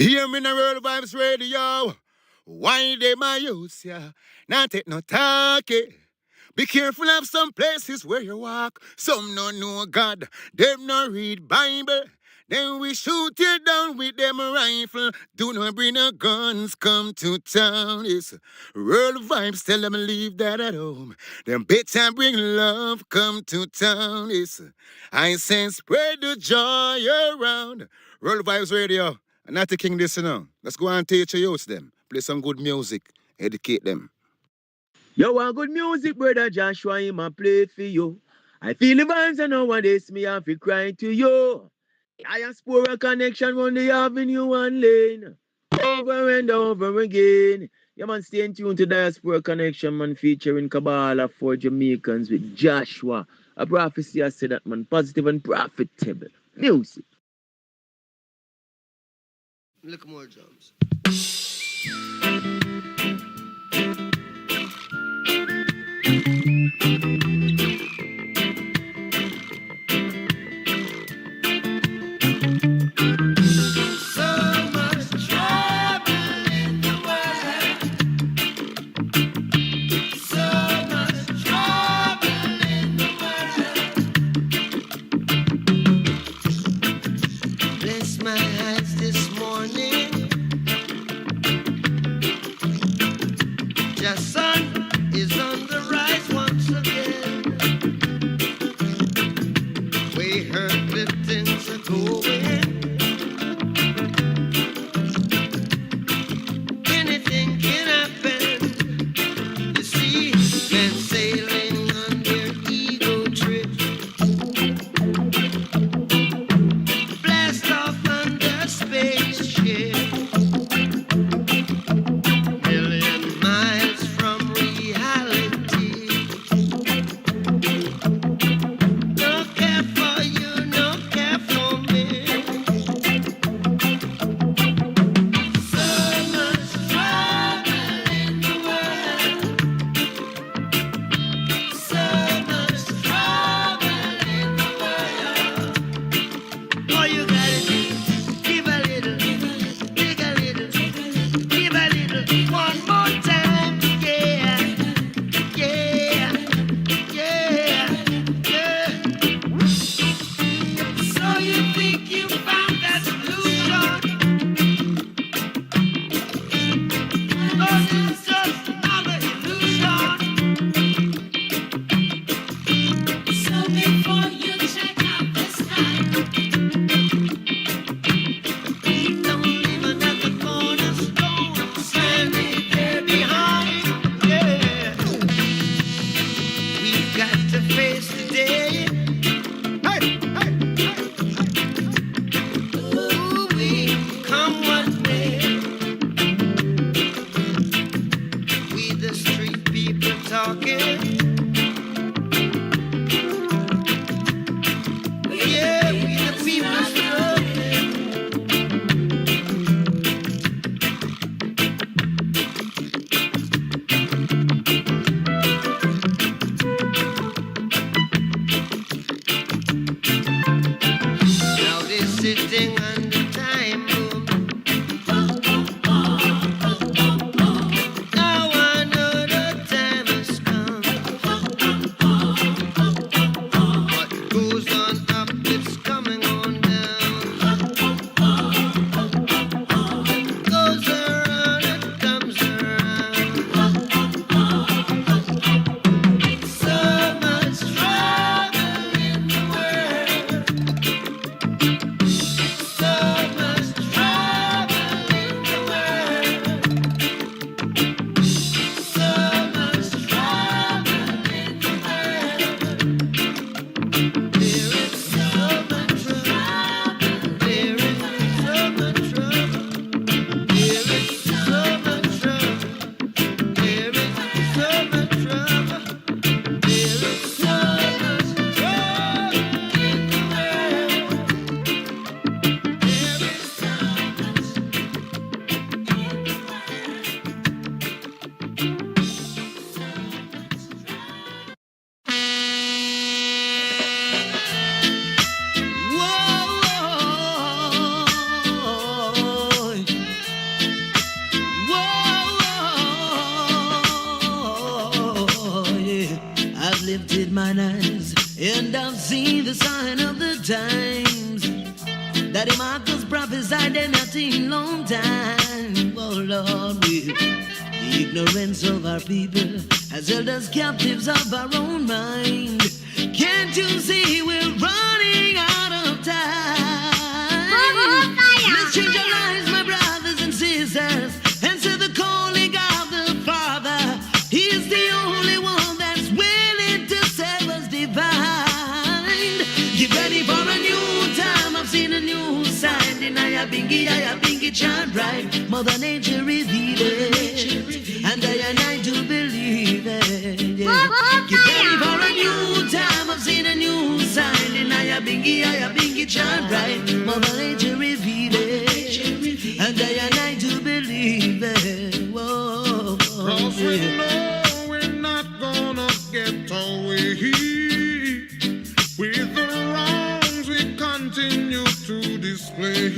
Hear me in the World Vibes Radio. Why they my use ya? Not take no talkie. Be careful of some places where you walk. Some no know God, them no read Bible. Then we shoot you down with them rifle. Do not bring no guns, come to town. It's World Vibes, tell them leave that at home. Them better bring love, come to town. It's I say spread the joy around. World Vibes Radio. Not the king this, you know. Let's go and teach your youths them. Play some good music. Educate them. Yo, want good music, brother Joshua, him a play for you. I feel the vibes and nowadays me have to cry to you. Diaspora connection on the avenue one lane. Over and over again. Yeah, man, stay in tune to Diaspora Connection, man, featuring Kabbalah for Jamaicans with Joshua. A prophecy I said that, man, positive and profitable. Music. Look more drums. I've lifted mine eyes and I've seen the sign of the times that the Marcus prophesied and not in long time. Oh Lord, with the ignorance of our people has held us captives of our own mind. Can't you see we're running out of time? Let's change our lives, my brothers and sisters. Answer the calling of the Father. He is the only one that's willing to save us divine. Get ready for a new time. I've seen a new sign. And I bingy chant right. Mother Nature revealed it. And I do believe it. Yeah. Get ready for a new time. I've seen a new sign. And I bingy chant right. Mother Nature revealed it. And I do believe it. Whoa. Cause we know we're not gonna get away with the wrongs we continue to display.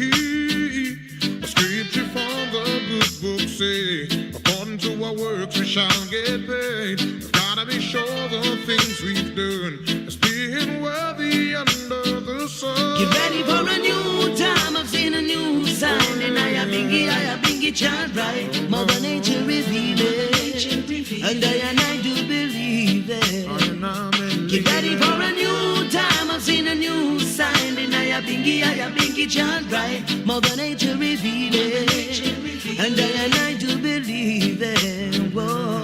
A scripture from the good book say, according to our works we shall get paid. We've gotta be sure the things we've done has been worthy under the sun. Get ready for a new time. I've seen a new sign. And I bingy chant right. Mother Nature revealed it. And I do believe it. Get ready for a new time. I've seen a new sign. And I bingy chant right. Mother Nature revealed it. And I do believe it. Whoa.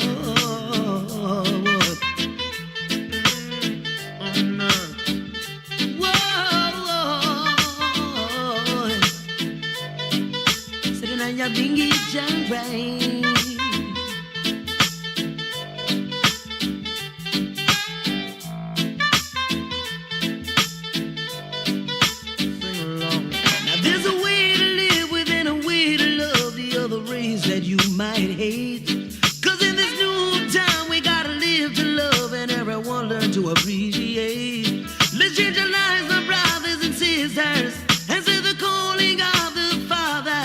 I bingy chant right. Now there's a way to live within a way to love the other race that you might hate. Cause in this new time we gotta live to love and everyone learn to appreciate. Let's change our lives, my brothers and sisters. Answer the calling of the Father.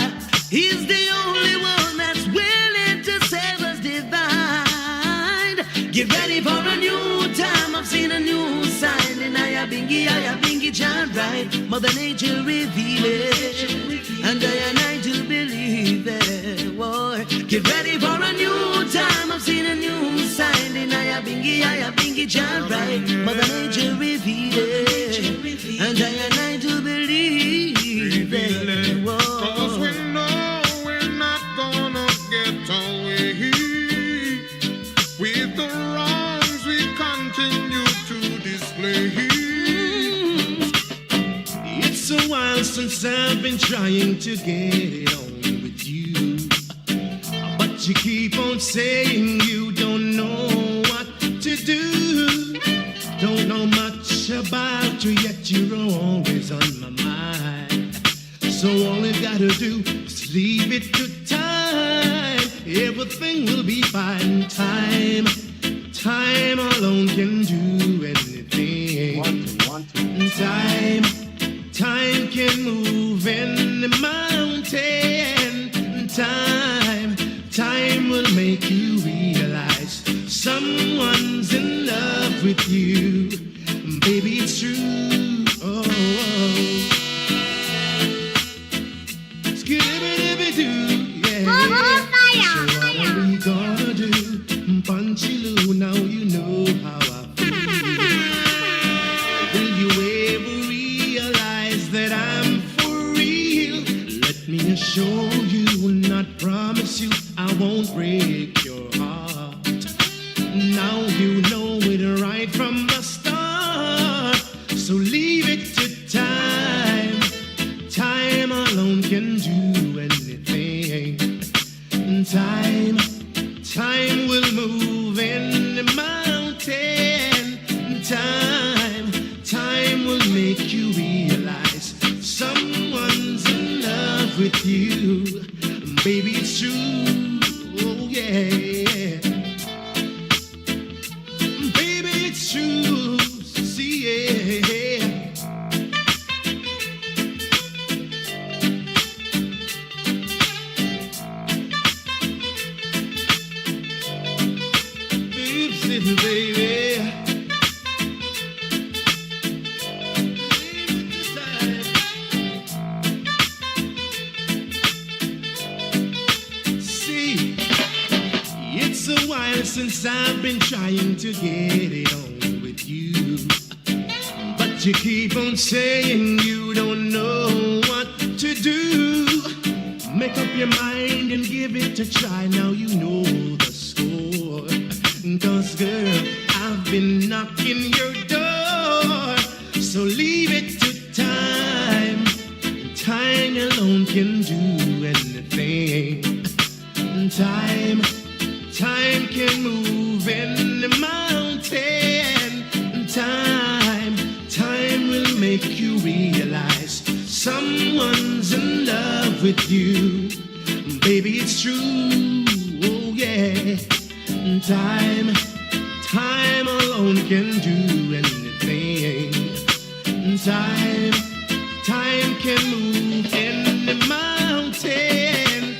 He's the only one that's willing to save us divine. Get ready for a new time. I've seen a new sign. And I bingy chant right. Mother Nature revealed it. And I do believe it. Boy. Get ready for a new time. I've seen a new sign. And I bingy chant right. Mother Nature revealed it. And I do believe it. Cause we know we're not gonna get away with the wrongs we continue to display. It's a while since I've been trying to get on with you, but you keep on saying you don't know what to do. Don't know much about you, yet you're always on my mind. So all you gotta do is leave it to time. Everything will be fine. Time alone can do anything. Time can move any mountain. Time will make you realize someone's in love with you. Baby, it's true. Oh. Yeah. So what are we gonna do? Punchy now you know how I feel. Will you ever realize that I'm for real? Let me assure you, not promise you, I won't break your heart. Now you know it right from the start. So leave it to time. Time alone can do anything. Time will move any mountain. Time will make you realize someone's in love with you. Baby, it's true. Oh yeah. Baby, it's true. See, yeah. Baby, It's a while since I've been trying to get it on with you, but you keep on saying you don't know what to do. Make up your mind and give it a try. Now you know the score. 'Cause girl, I've been knocking your door. So leave it to time. Time alone can do anything. Time can move in the mountain. Time will make you realize someone's in love with you. Baby, it's true, oh yeah. Time alone can do anything. Time can move in the mountain.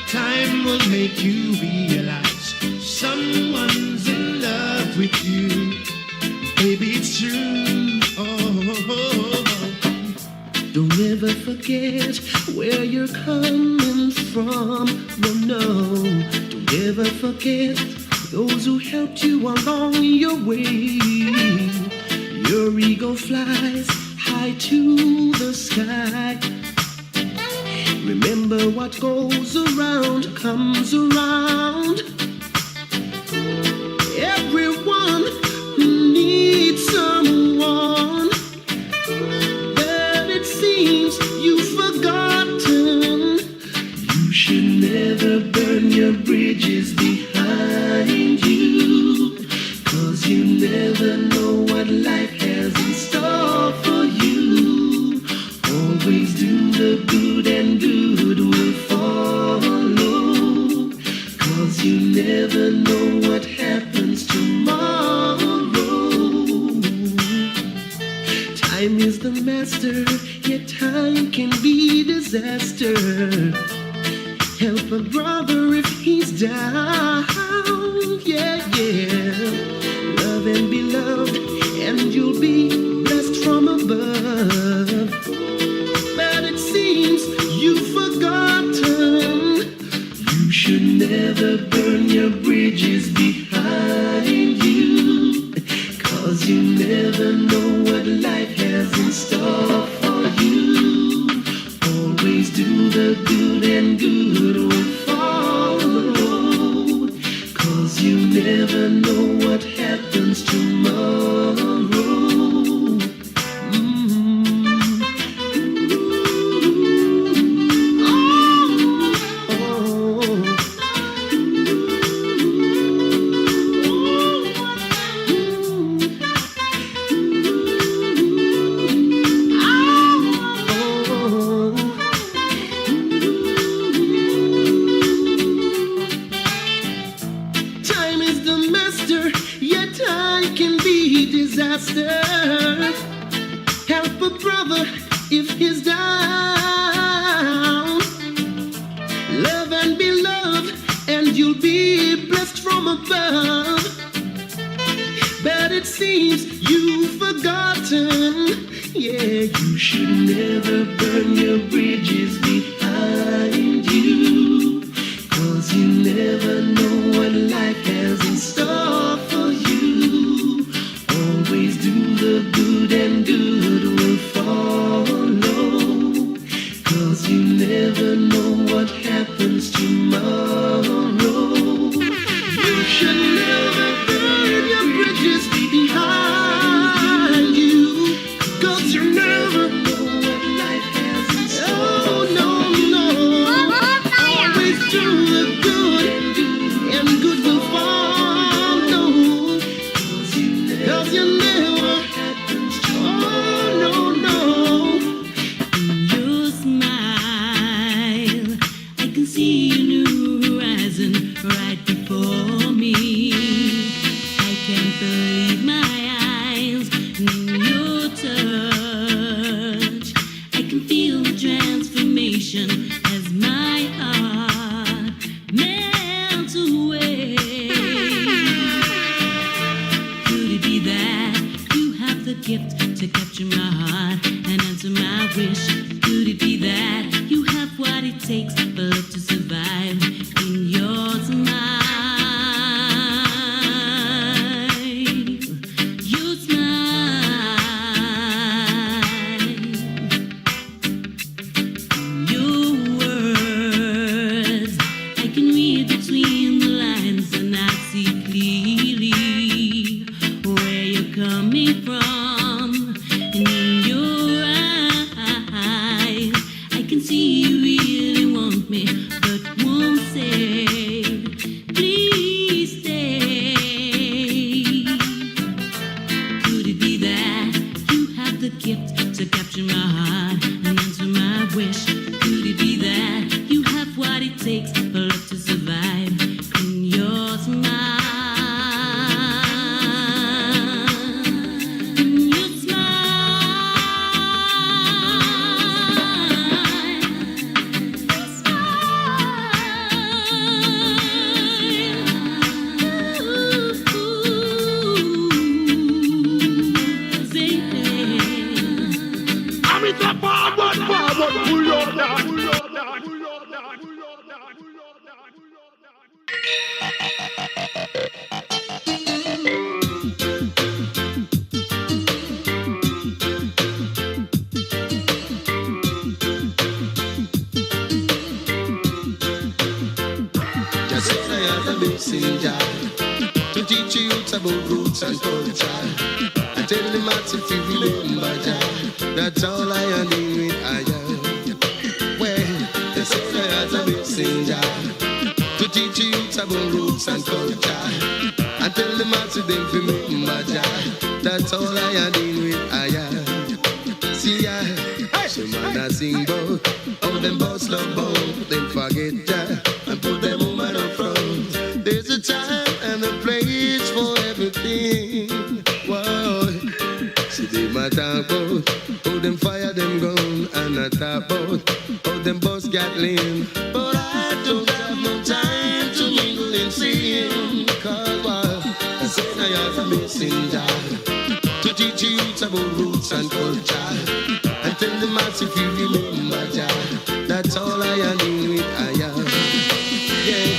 Time will make you realize someone's in love with you. Baby, it's true. Oh. Don't ever forget where you're coming from. No. Don't ever forget those who helped you along your way. Your ego flies high to the sky. Remember what goes around comes around. Everyone needs someone, but it seems you've forgotten. You should never burn your bridges behind you, 'cause you never know what life has in store for you. Always do the good and good will follow, 'cause you never know what happens tomorrow. Time is the master, yet time can be disaster. Help a brother if he's down, yeah. Love and be loved, and you'll be blessed from above. But it seems you've forgotten. You should never burn your bridges behind you, 'cause you never know what life has in store for you. Always do the good and good will follow, 'cause you never know what happens tomorrow. Time is the master, yet time can be disaster. Help a brother if he's down. Love and be loved, and you'll be blessed from above. But it seems you've forgotten. Yeah, you should never burn your bridges behind you, 'cause you never know what life has in store for you. Always do the good and good will follow, 'cause you never know what happens tomorrow. You should never burn your bridges behind you, 'cause you never know what life has in store. Oh, no. Always do the good, and good will follow, 'cause you never happens to. Oh, no. Your smile, I can see a new horizon right before me. I can't believe my eyes in your touch. I can feel the transformation as my heart melts away. Could it be that you have the gift to capture my heart and answer my wish? Could it be that you have what it takes for love to survive in your smile? to survive in your smile. In your I'm in the forward, pull up that. Just say I have a messenger to teach you about roots and culture. I tell them what if you remember Jah. That's all I am doing with I am. Well, just say I have a messenger to teach you about roots and culture. I tell them what if them remember Jah. That's all I am doing with I am. See I, some man a sing about how them boss love both, them forget Jah and put them woman up front. There's a time and a place for everything. Wow. See them a talk about how them fire them gun, and I talk about how them boss got lean. But I don't have no time to mingle and sing. Cause I said I have a messenger to teach you about roots and culture. And tell them as if you remember Jah. That's all I am doing with I am. Yeah,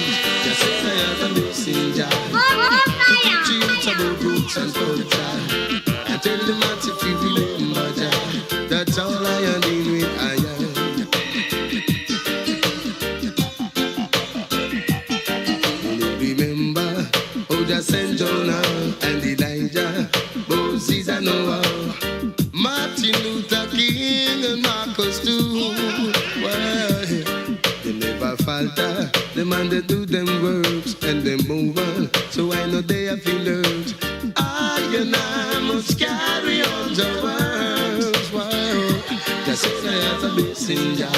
just say I have a messenger to teach you about roots and culture. And tell them as if you remember Jah. That's all I am doing with I am. You remember how Jah sent Jonah and Elijah, Moses and Noah, Martin Luther King and Marcus too. Well, they never falter. Them and they do them works and they move on. So I know they have feel hurt. I and I must carry on the words. Wow. Just say I have a messenger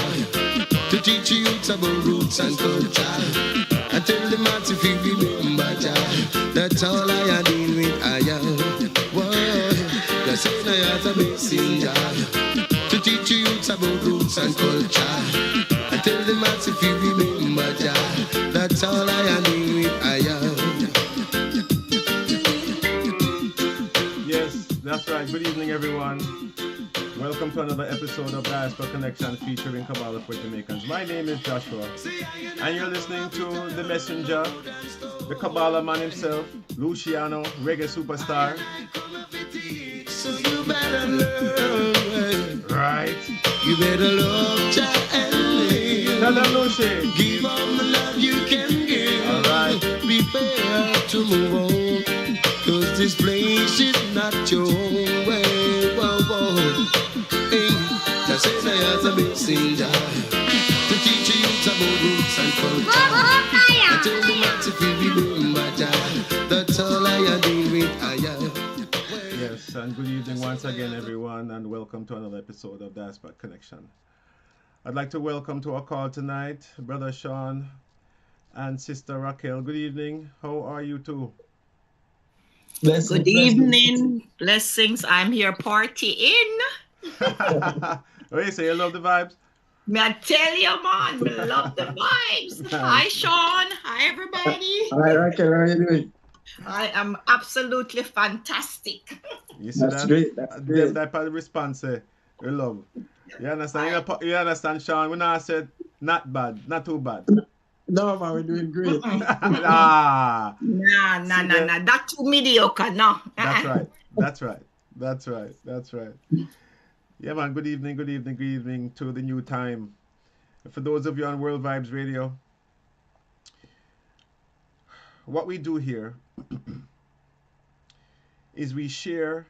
to teach you about roots and culture. I tell them what if you remember Jah. That's all I am doing with I am. Whoa. Just say I have a messenger to teach you about roots and culture. I tell them what if you remember Jah. That's all I am doing with I am. Yes, that's right. Good evening, everyone. Welcome to another episode of Diaspora Connection featuring Kabbalah for Jamaicans. My name is Joshua, and you're listening to The Messenger, the Kabbalah man himself, Luciano, reggae superstar. So you better learn. Right. You better love Jah and live. Tell them, Lucy. Give all the love you can give. All right. Prepare to move on, cause this place is not your home. Well, whoa, whoa. Hey, just say I have a messenger to teach you about roots and culture. I tell them what if you remember Jah. That's all I am doing with I am. Yes, and good evening once again, everyone, and welcome to another episode of Diaspora Connection. I'd like to welcome to our call tonight Brother Sean and Sister Raquel. Good evening. How are you two? Good evening, blessings. I'm here partying. Oh, so you love the vibes? May I tell you, man, I love the vibes. Hi, Sean. Hi, everybody. Hi, Raquel. How are you doing? I am absolutely fantastic. You see That's that? great. That's great. That part of the response, we love. You understand? You understand, Sean? When I said not bad, not too bad. No, man, we're doing great. Ah, Nah. That too mediocre, no. that's right. That's right. Yeah, man. Good evening to the new time. For those of you on World Vibes Radio, what we do here is we share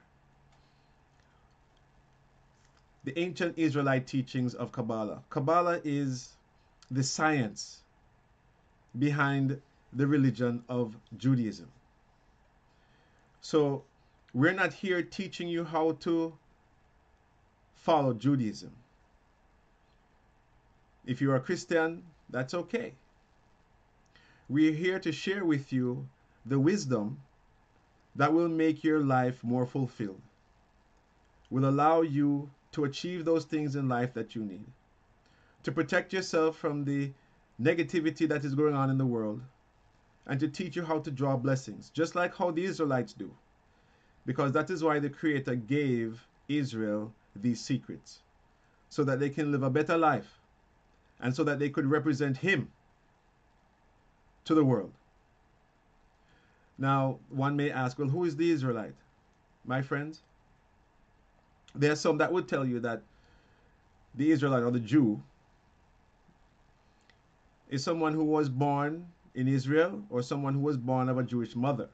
the ancient Israelite teachings of Kabbalah. Kabbalah is the science behind the religion of Judaism. So we're not here teaching you how to follow Judaism. If you're a Christian, that's okay. we're here to share with you the wisdom that will make your life more fulfilled, will allow you to achieve those things in life that you need, to protect yourself from the negativity that is going on in the world, and to teach you how to draw blessings, just like how the Israelites do. Because that is why the Creator gave Israel these secrets, so that they can live a better life and so that they could represent Him to the world. Now, one may ask, well, who is the Israelite? My friends, there are some that would tell you that the Israelite or the Jew is someone who was born in Israel or someone who was born of a Jewish mother.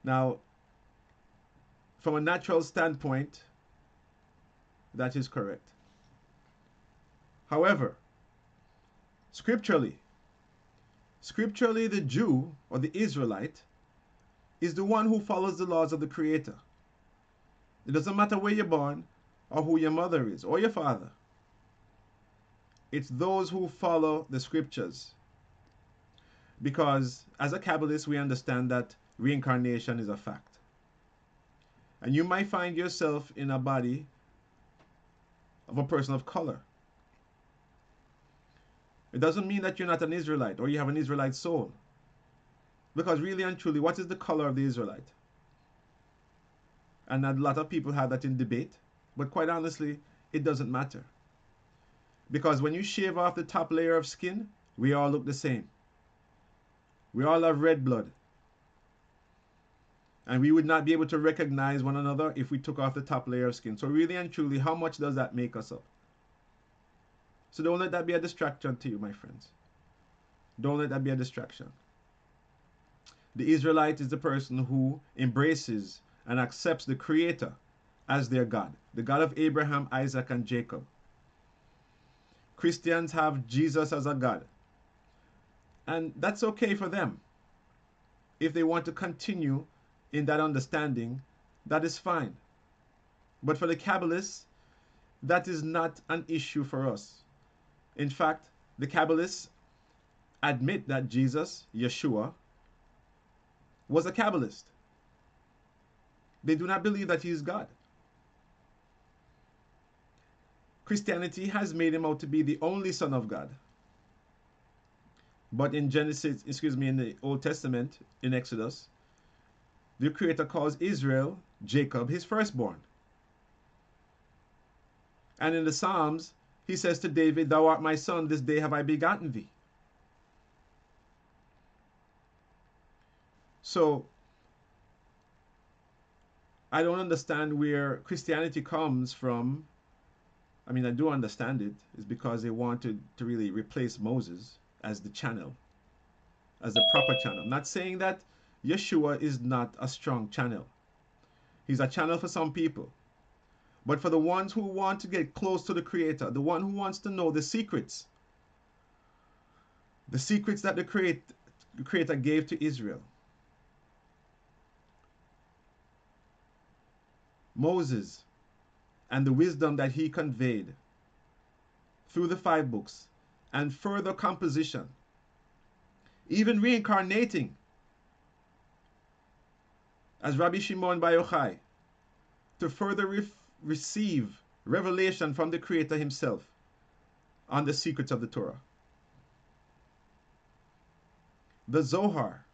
Now, from a natural standpoint, that is correct. However, scripturally, the Jew or the Israelite is the one who follows the laws of the Creator. It doesn't matter where you're born or who your mother is or your father. It's those who follow the scriptures. Because as a Kabbalist, we understand that reincarnation is a fact. And you might find yourself in a body of a person of color. It doesn't mean that you're not an Israelite or you have an Israelite soul. Because really and truly, what is the color of the Israelite? And a lot of people have that in debate. But quite honestly, it doesn't matter. Because when you shave off the top layer of skin, we all look the same. We all have red blood. And we would not be able to recognize one another if we took off the top layer of skin. So really and truly, how much does that make us up? So don't let that be a distraction to you, my friends. Don't let that be a distraction. The Israelite is the person who embraces and accepts the Creator as their God, the God of Abraham, Isaac, and Jacob. Christians have Jesus as a God. And that's okay for them. If they want to continue in that understanding, that is fine. But for the Kabbalists, that is not an issue for us. In fact, the Kabbalists admit that Jesus, Yeshua, was a Kabbalist. They do not believe that he is God. Christianity has made him out to be the only Son of God. But in in the Old Testament, in Exodus, the Creator calls Israel, Jacob, his firstborn. And in the Psalms, he says to David, "Thou art my son, this day have I begotten thee." So, I don't understand where Christianity comes from. I mean, I do understand it. It's because they wanted to really replace Moses as the channel, as the proper channel. I'm not saying that Yeshua is not a strong channel. He's a channel for some people. But for the ones who want to get close to the Creator, the one who wants to know the secrets that the Creator gave to Israel, Moses, and the wisdom that he conveyed through the 5 books and further composition, even reincarnating as Rabbi Shimon Bar Yochai to further receive revelation from the Creator himself on the secrets of the Torah. The Zohar,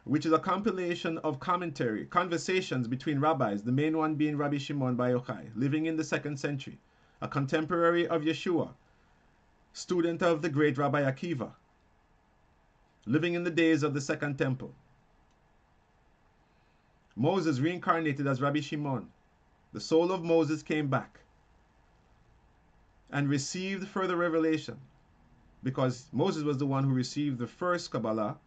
which is a compilation of conversations between rabbis, the main one being Rabbi Shimon Bar Yochai, living in the 2nd century, a contemporary of Yeshua, student of the great Rabbi Akiva, living in the days of the Second Temple. Moses reincarnated as Rabbi Shimon. The soul of Moses came back and received further revelation, because Moses was the one who received the first Kabbalah.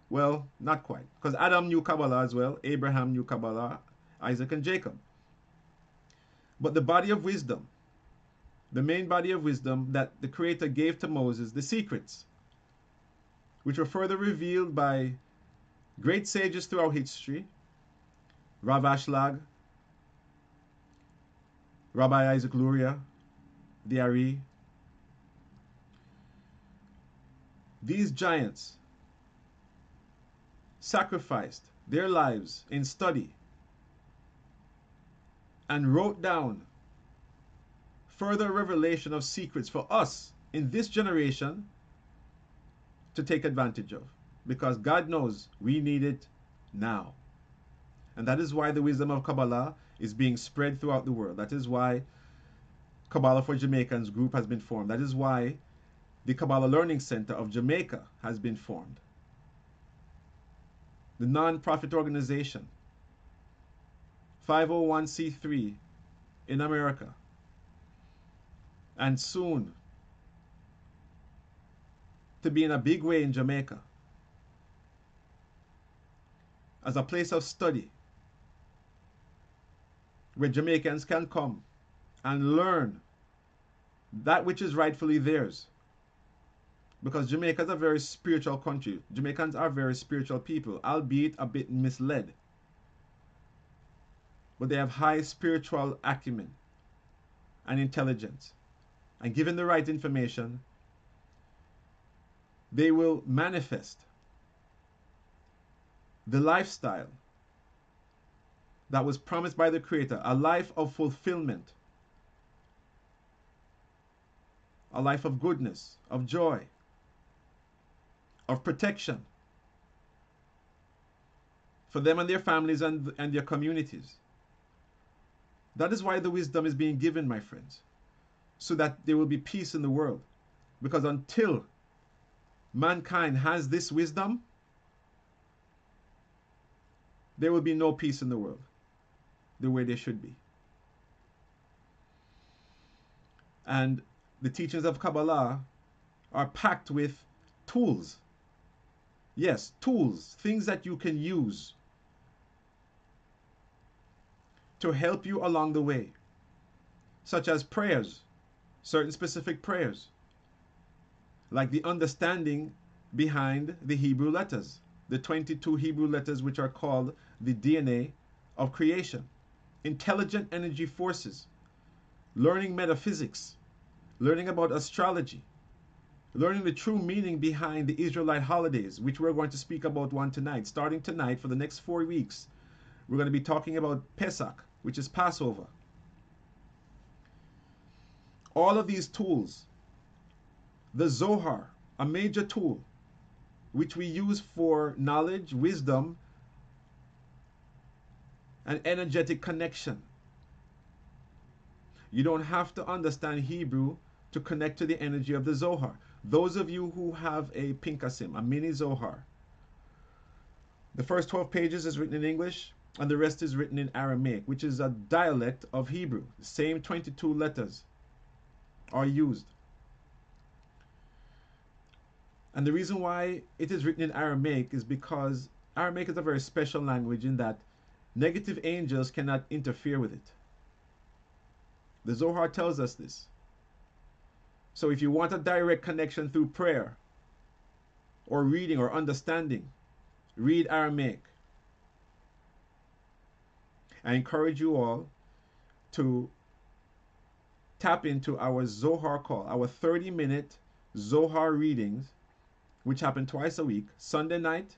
Well, not quite, because Adam knew Kabbalah as well, Abraham knew Kabbalah, Isaac and Jacob. But the body of wisdom, the main body of wisdom that the Creator gave to Moses, the secrets, which were further revealed by great sages throughout history, Rav Ashlag, Rabbi Isaac Luria, the Ari, These giants sacrificed their lives in study and wrote down further revelation of secrets for us in this generation to take advantage of, because God knows we need it now. And that is why the wisdom of Kabbalah is being spread throughout the world. That is why Kabbalah for Jamaicans group has been formed. That is why the Kabbalah Learning Center of Jamaica has been formed. The non-profit organization, 501c3 in America, and soon to be in a big way in Jamaica as a place of study where Jamaicans can come and learn that which is rightfully theirs. Because Jamaica is a very spiritual country. Jamaicans are very spiritual people, albeit a bit misled. But they have high spiritual acumen and intelligence. And given the right information, they will manifest the lifestyle that was promised by the Creator, a life of fulfillment, a life of goodness, of joy, of protection for them and their families and their communities. That is why the wisdom is being given, my friends, so that there will be peace in the world. Because until mankind has this wisdom, there will be no peace in the world the way there should be. And the teachings of Kabbalah are packed with tools. Yes, tools, things that you can use to help you along the way, such as prayers, certain specific prayers, like the understanding behind the Hebrew letters, the 22 Hebrew letters which are called the DNA of creation, intelligent energy forces, learning metaphysics, learning about astrology, learning the true meaning behind the Israelite holidays, which we're going to speak about one tonight. Starting tonight for the next 4 weeks, we're going to be talking about Pesach, which is Passover. All of these tools, the Zohar, a major tool, which we use for knowledge, wisdom, and energetic connection. You don't have to understand Hebrew to connect to the energy of the Zohar. Those of you who have a Pinkasim, a mini Zohar, the first 12 pages is written in English and the rest is written in Aramaic, which is a dialect of Hebrew. The same 22 letters are used. And the reason why it is written in Aramaic is because Aramaic is a very special language in that negative angels cannot interfere with it. The Zohar tells us this. So if you want a direct connection through prayer or reading or understanding, read Aramaic. I encourage you all to tap into our Zohar call, our 30-minute Zohar readings, which happen twice a week, Sunday night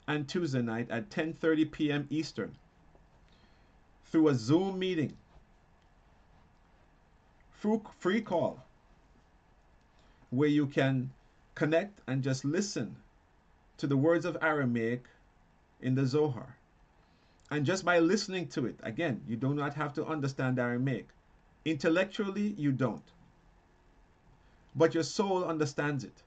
and Tuesday night at 10:30 p.m. Eastern, through a Zoom meeting, free call, where you can connect and just listen to the words of Aramaic in the Zohar. And just by listening to it, again, you do not have to understand Aramaic. Intellectually, you don't. But your soul understands it.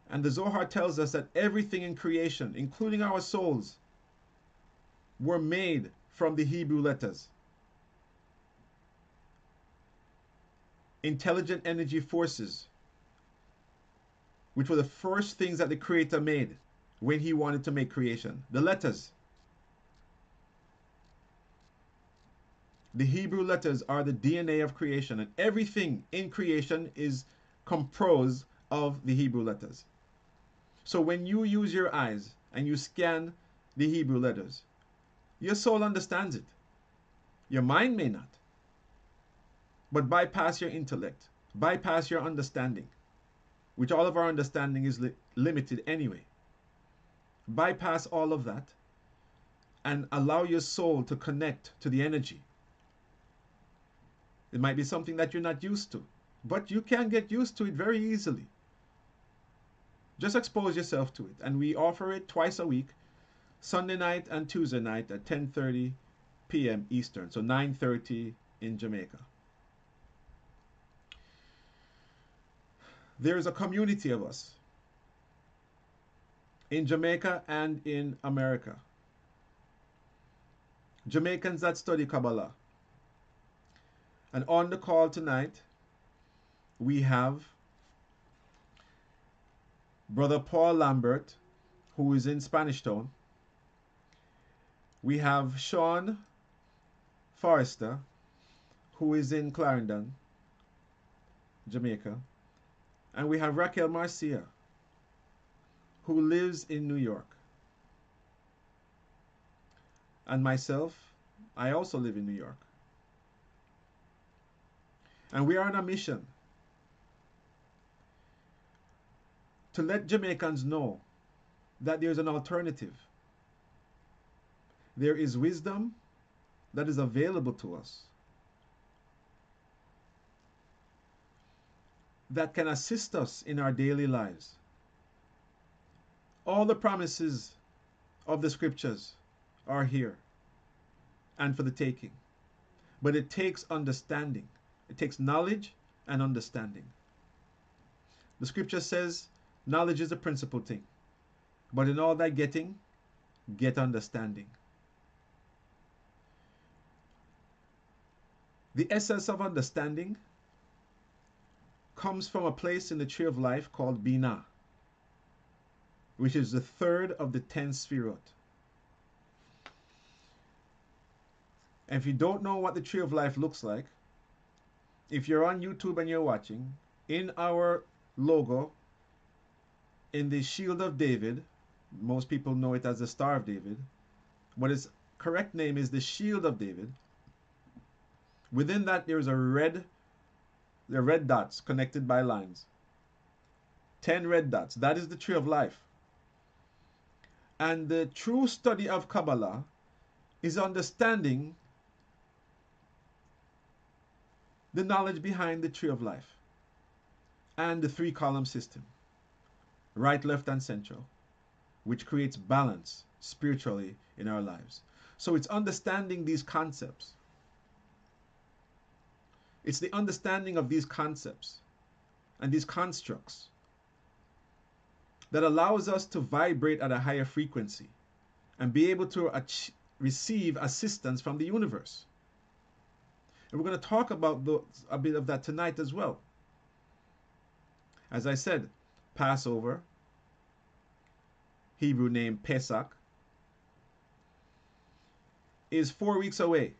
And the Zohar tells us that everything in creation, including our souls, were made from the Hebrew letters. Intelligent energy forces, which were the first things that the Creator made when He wanted to make creation. The letters. The Hebrew letters are the DNA of creation, and everything in creation is composed of the Hebrew letters. So when you use your eyes and you scan the Hebrew letters, your soul understands it. Your mind may not. But bypass your intellect. Bypass your understanding, which all of our understanding is limited anyway. Bypass all of that and allow your soul to connect to the energy. It might be something that you're not used to, but you can get used to it very easily. Just expose yourself to it. And we offer it twice a week, Sunday night and Tuesday night at 10:30 p.m. Eastern, so 9:30 in Jamaica. There is a community of us in Jamaica and in America. Jamaicans that study Kabbalah. And on the call tonight, we have Brother Paul Lambert, who is in Spanish Town. We have Sean Forrester, who is in Clarendon, Jamaica. And we have Raquel Marcia, who lives in New York. And myself, I also live in New York. And we are on a mission to let Jamaicans know that there's an alternative. There is wisdom that is available to us that can assist us in our daily lives. All the promises of the scriptures are here and for the taking. But it takes understanding. It takes knowledge and understanding. The scripture says knowledge is the principal thing. But in all that getting, get understanding. The essence of understanding comes from a place in the tree of life called Binah, which is the third of the 10 Sfirot. And if you don't know what the tree of life looks like, if you're on YouTube and you're watching, in our logo, in the Shield of David, most people know it as the Star of David, but its correct name is the Shield of David. Within that there is the red dots connected by lines. 10 red dots. That is the tree of life. And the true study of Kabbalah is understanding the knowledge behind the tree of life and the 3-column system, right, left, and central, which creates balance spiritually in our lives. So it's understanding these concepts. It's the understanding of these concepts and these constructs that allows us to vibrate at a higher frequency and be able to receive assistance from the universe. And we're going to talk about a bit of that tonight as well. As I said, Passover, Hebrew name Pesach, is 4 weeks away.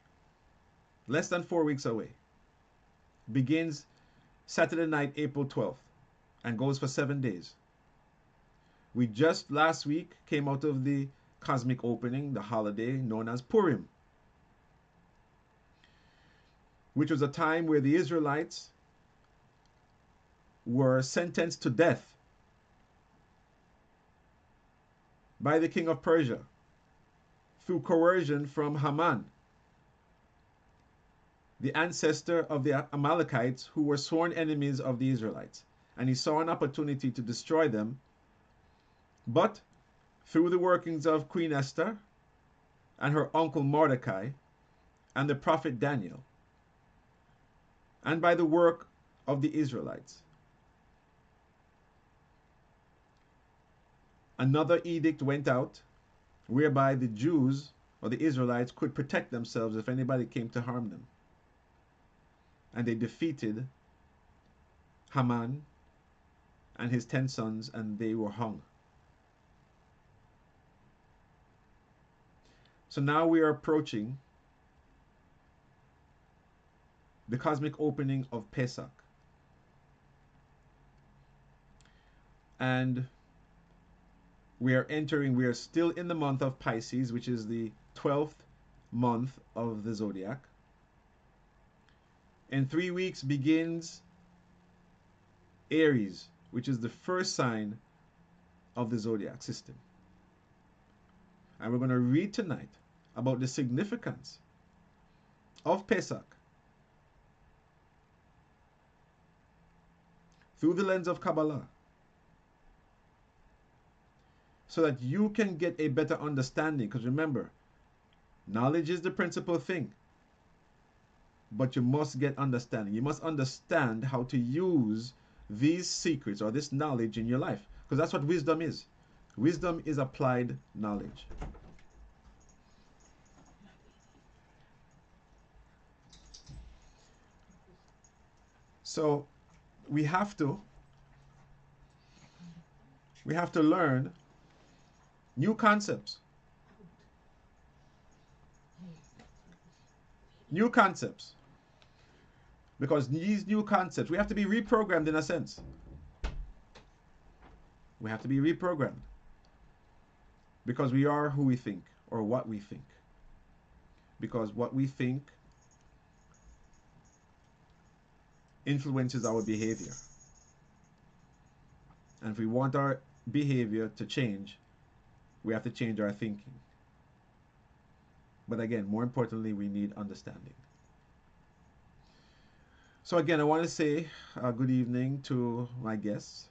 Less than 4 weeks away. Begins Saturday night, April 12th, and goes for 7 days. We just last week came out of the cosmic opening, the holiday known as Purim, which was a time where the Israelites were sentenced to death by the king of Persia through coercion from Haman, the ancestor of the Amalekites who were sworn enemies of the Israelites. And he saw an opportunity to destroy them, but through the workings of Queen Esther and her uncle Mordecai and the prophet Daniel, and by the work of the Israelites, another edict went out whereby the Jews or the Israelites could protect themselves if anybody came to harm them. And they defeated Haman and his 10 sons, and they were hung. So now we are approaching the cosmic opening of Pesach. And we are still in the month of Pisces, which is the 12th month of the zodiac. In 3 weeks begins Aries, which is the first sign of the zodiac system. And we're going to read tonight about the significance of Pesach through the lens of Kabbalah, so that you can get a better understanding. Because remember, knowledge is the principal thing, but you must get understanding. You must understand how to use these secrets or this knowledge in your life, because that's what wisdom is. Wisdom is applied knowledge. So we have to learn new concepts. New concepts. Because these new concepts, we have to be reprogrammed in a sense. We have to be reprogrammed. Because we are who we think, or what we think. Because what we think influences our behavior. And if we want our behavior to change, we have to change our thinking. But again, more importantly, we need understanding. So again, I want to say good evening to my guests.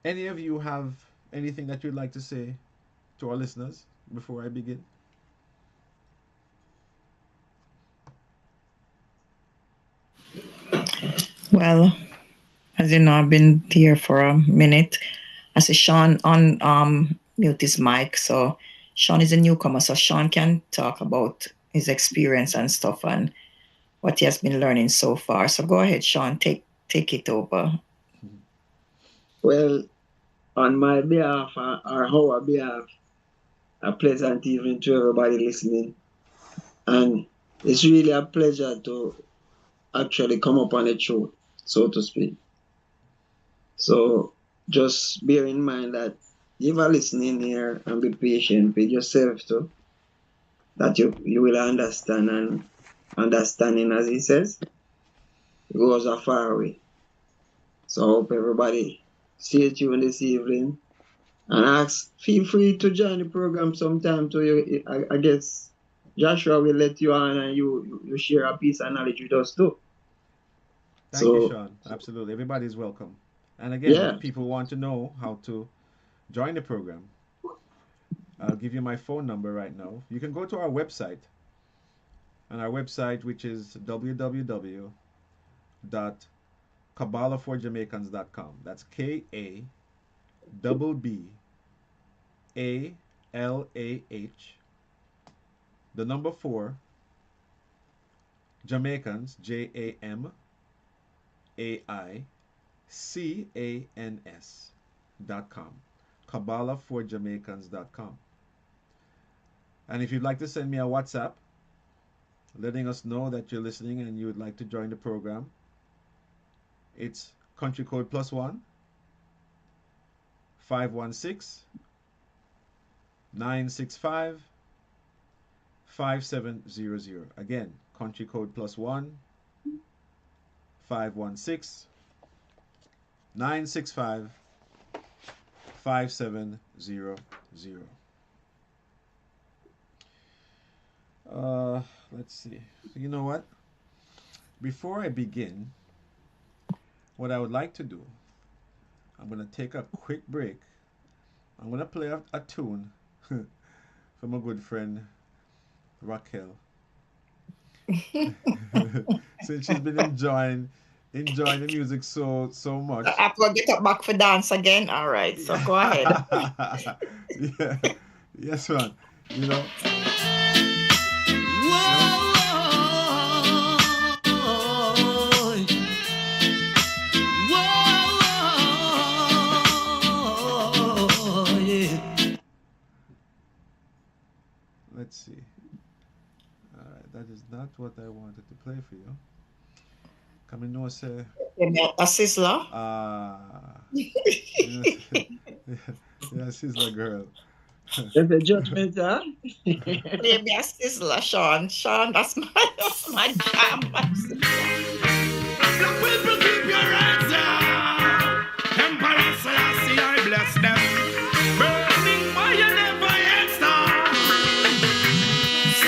Any of you have anything that you'd like to say to our listeners before I begin? Well, as you know, I've been here for a minute. I see Sean on mute his mic, so Sean is a newcomer, so Sean can talk about his experience and stuff and what he has been learning so far. So go ahead, Sean, take it over. Well, on my behalf, or our behalf, a pleasant evening to everybody listening. And it's really a pleasure to actually come up on the show, so to speak. So just bear in mind that if you are listening here and be patient with yourself too, that you will understand, and understanding, as he says, goes a far way. So I hope everybody stay tuned this evening and feel free to join the program sometime too. I guess Joshua will let you on and you share a piece of knowledge with us too. Thank you, Sean. Absolutely. Everybody's welcome. And again, if people want to know how to join the program, I'll give you my phone number right now. You can go to our website, and our website, which is www.kabbalahforjamaicans.com. That's KABBALAH, the number 4, Jamaicans, JAMAICANS.com. KabbalahforJamaicans.com. And if you'd like to send me a WhatsApp letting us know that you're listening and you would like to join the program, it's country code +1 516 965 5700. Again, country code +1 516 965 5700. Let's see. You know what? Before I begin, what I would like to do, I'm going to take a quick break. I'm going to play a tune from a good friend, Raquel. Since she's been enjoying the music so much. I have to get up back for dance again. All right, so go ahead. Yeah. Yes, man. You know. Let's see. All right, that is not what I wanted to play for you. Come in, no say. A sizzler. Yeah, sizzler girl. There's a judgment, huh? Maybe a sizzler, Sean. Sean, that's my jam. Black people, keep your hands up. Emperor Selassie, I bless them. Burning fire never ends stop.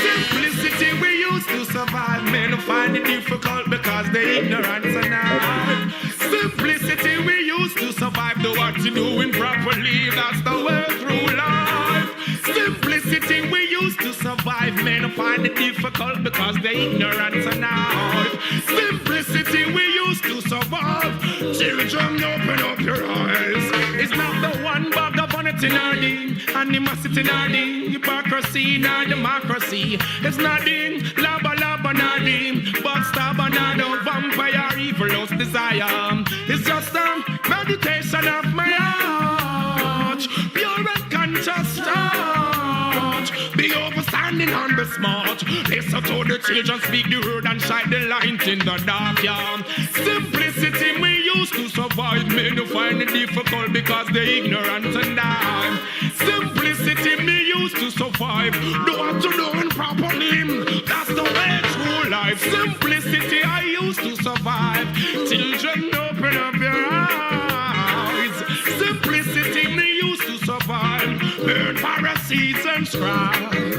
Simplicity we used to survive. Men find it difficult because they ignorant enough. Simplicity we used to survive. Do what you doing properly. That's the way through life. Simplicity we used to survive. Men find it difficult because they ignorant enough. Simplicity we used to survive. Children, open up your eyes. It's not the one bag of vanity nor the animosity nor the hypocrisy nor democracy. It's not the lava nor the backstabber nor the vampire evil's desire. It's just a meditation of my heart. Pure and conscious thought. Be overstanding and be smart. Listen to the children speak the word and shine the light in the dark, yeah. Simplicity we used to survive. Men who find it difficult because they ignorant and die. Simplicity me used to survive. Do what you doing properly. That's the way through life. Simplicity I used to survive. Children, open up your eyes. Simplicity me used to survive. Burn Pharisees and scribes.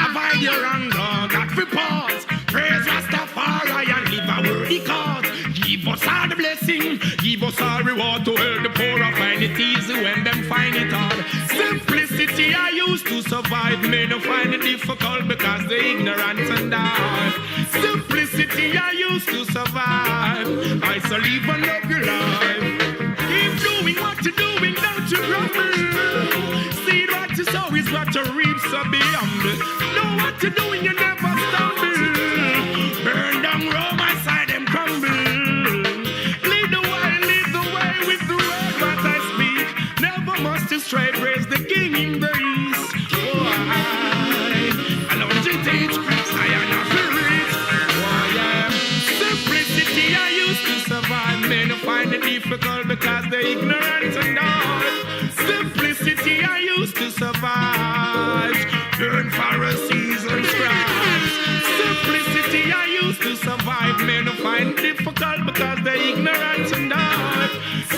Avoid your anger, that we pause. Praise Rastafari and live a worthy cause. Give us all the blessing, give us all reward to help the poor or find it easy when them find it hard. Simplicity I used to survive. Men who find it difficult because they ignorant and die. Simplicity I used to survive. I shall live and love your life. Keep doing what you're doing, don't you grumble. See what you sow is what you reap, so be humble. Know what you're doing, you never stumble. Burn down Rome, I side them crumble. Lead the way with the word what I speak. Never must you stray, praise the King in the east. Oh, I know you teach Christ, I am not rich. Oh, yeah. Simplicity I used to survive. Men who find it difficult because they ignorant and not. Simplicity I used to survive. Burn Pharisees and scribes. Simplicity I used to survive. Men who find it difficult because they ignorant and not.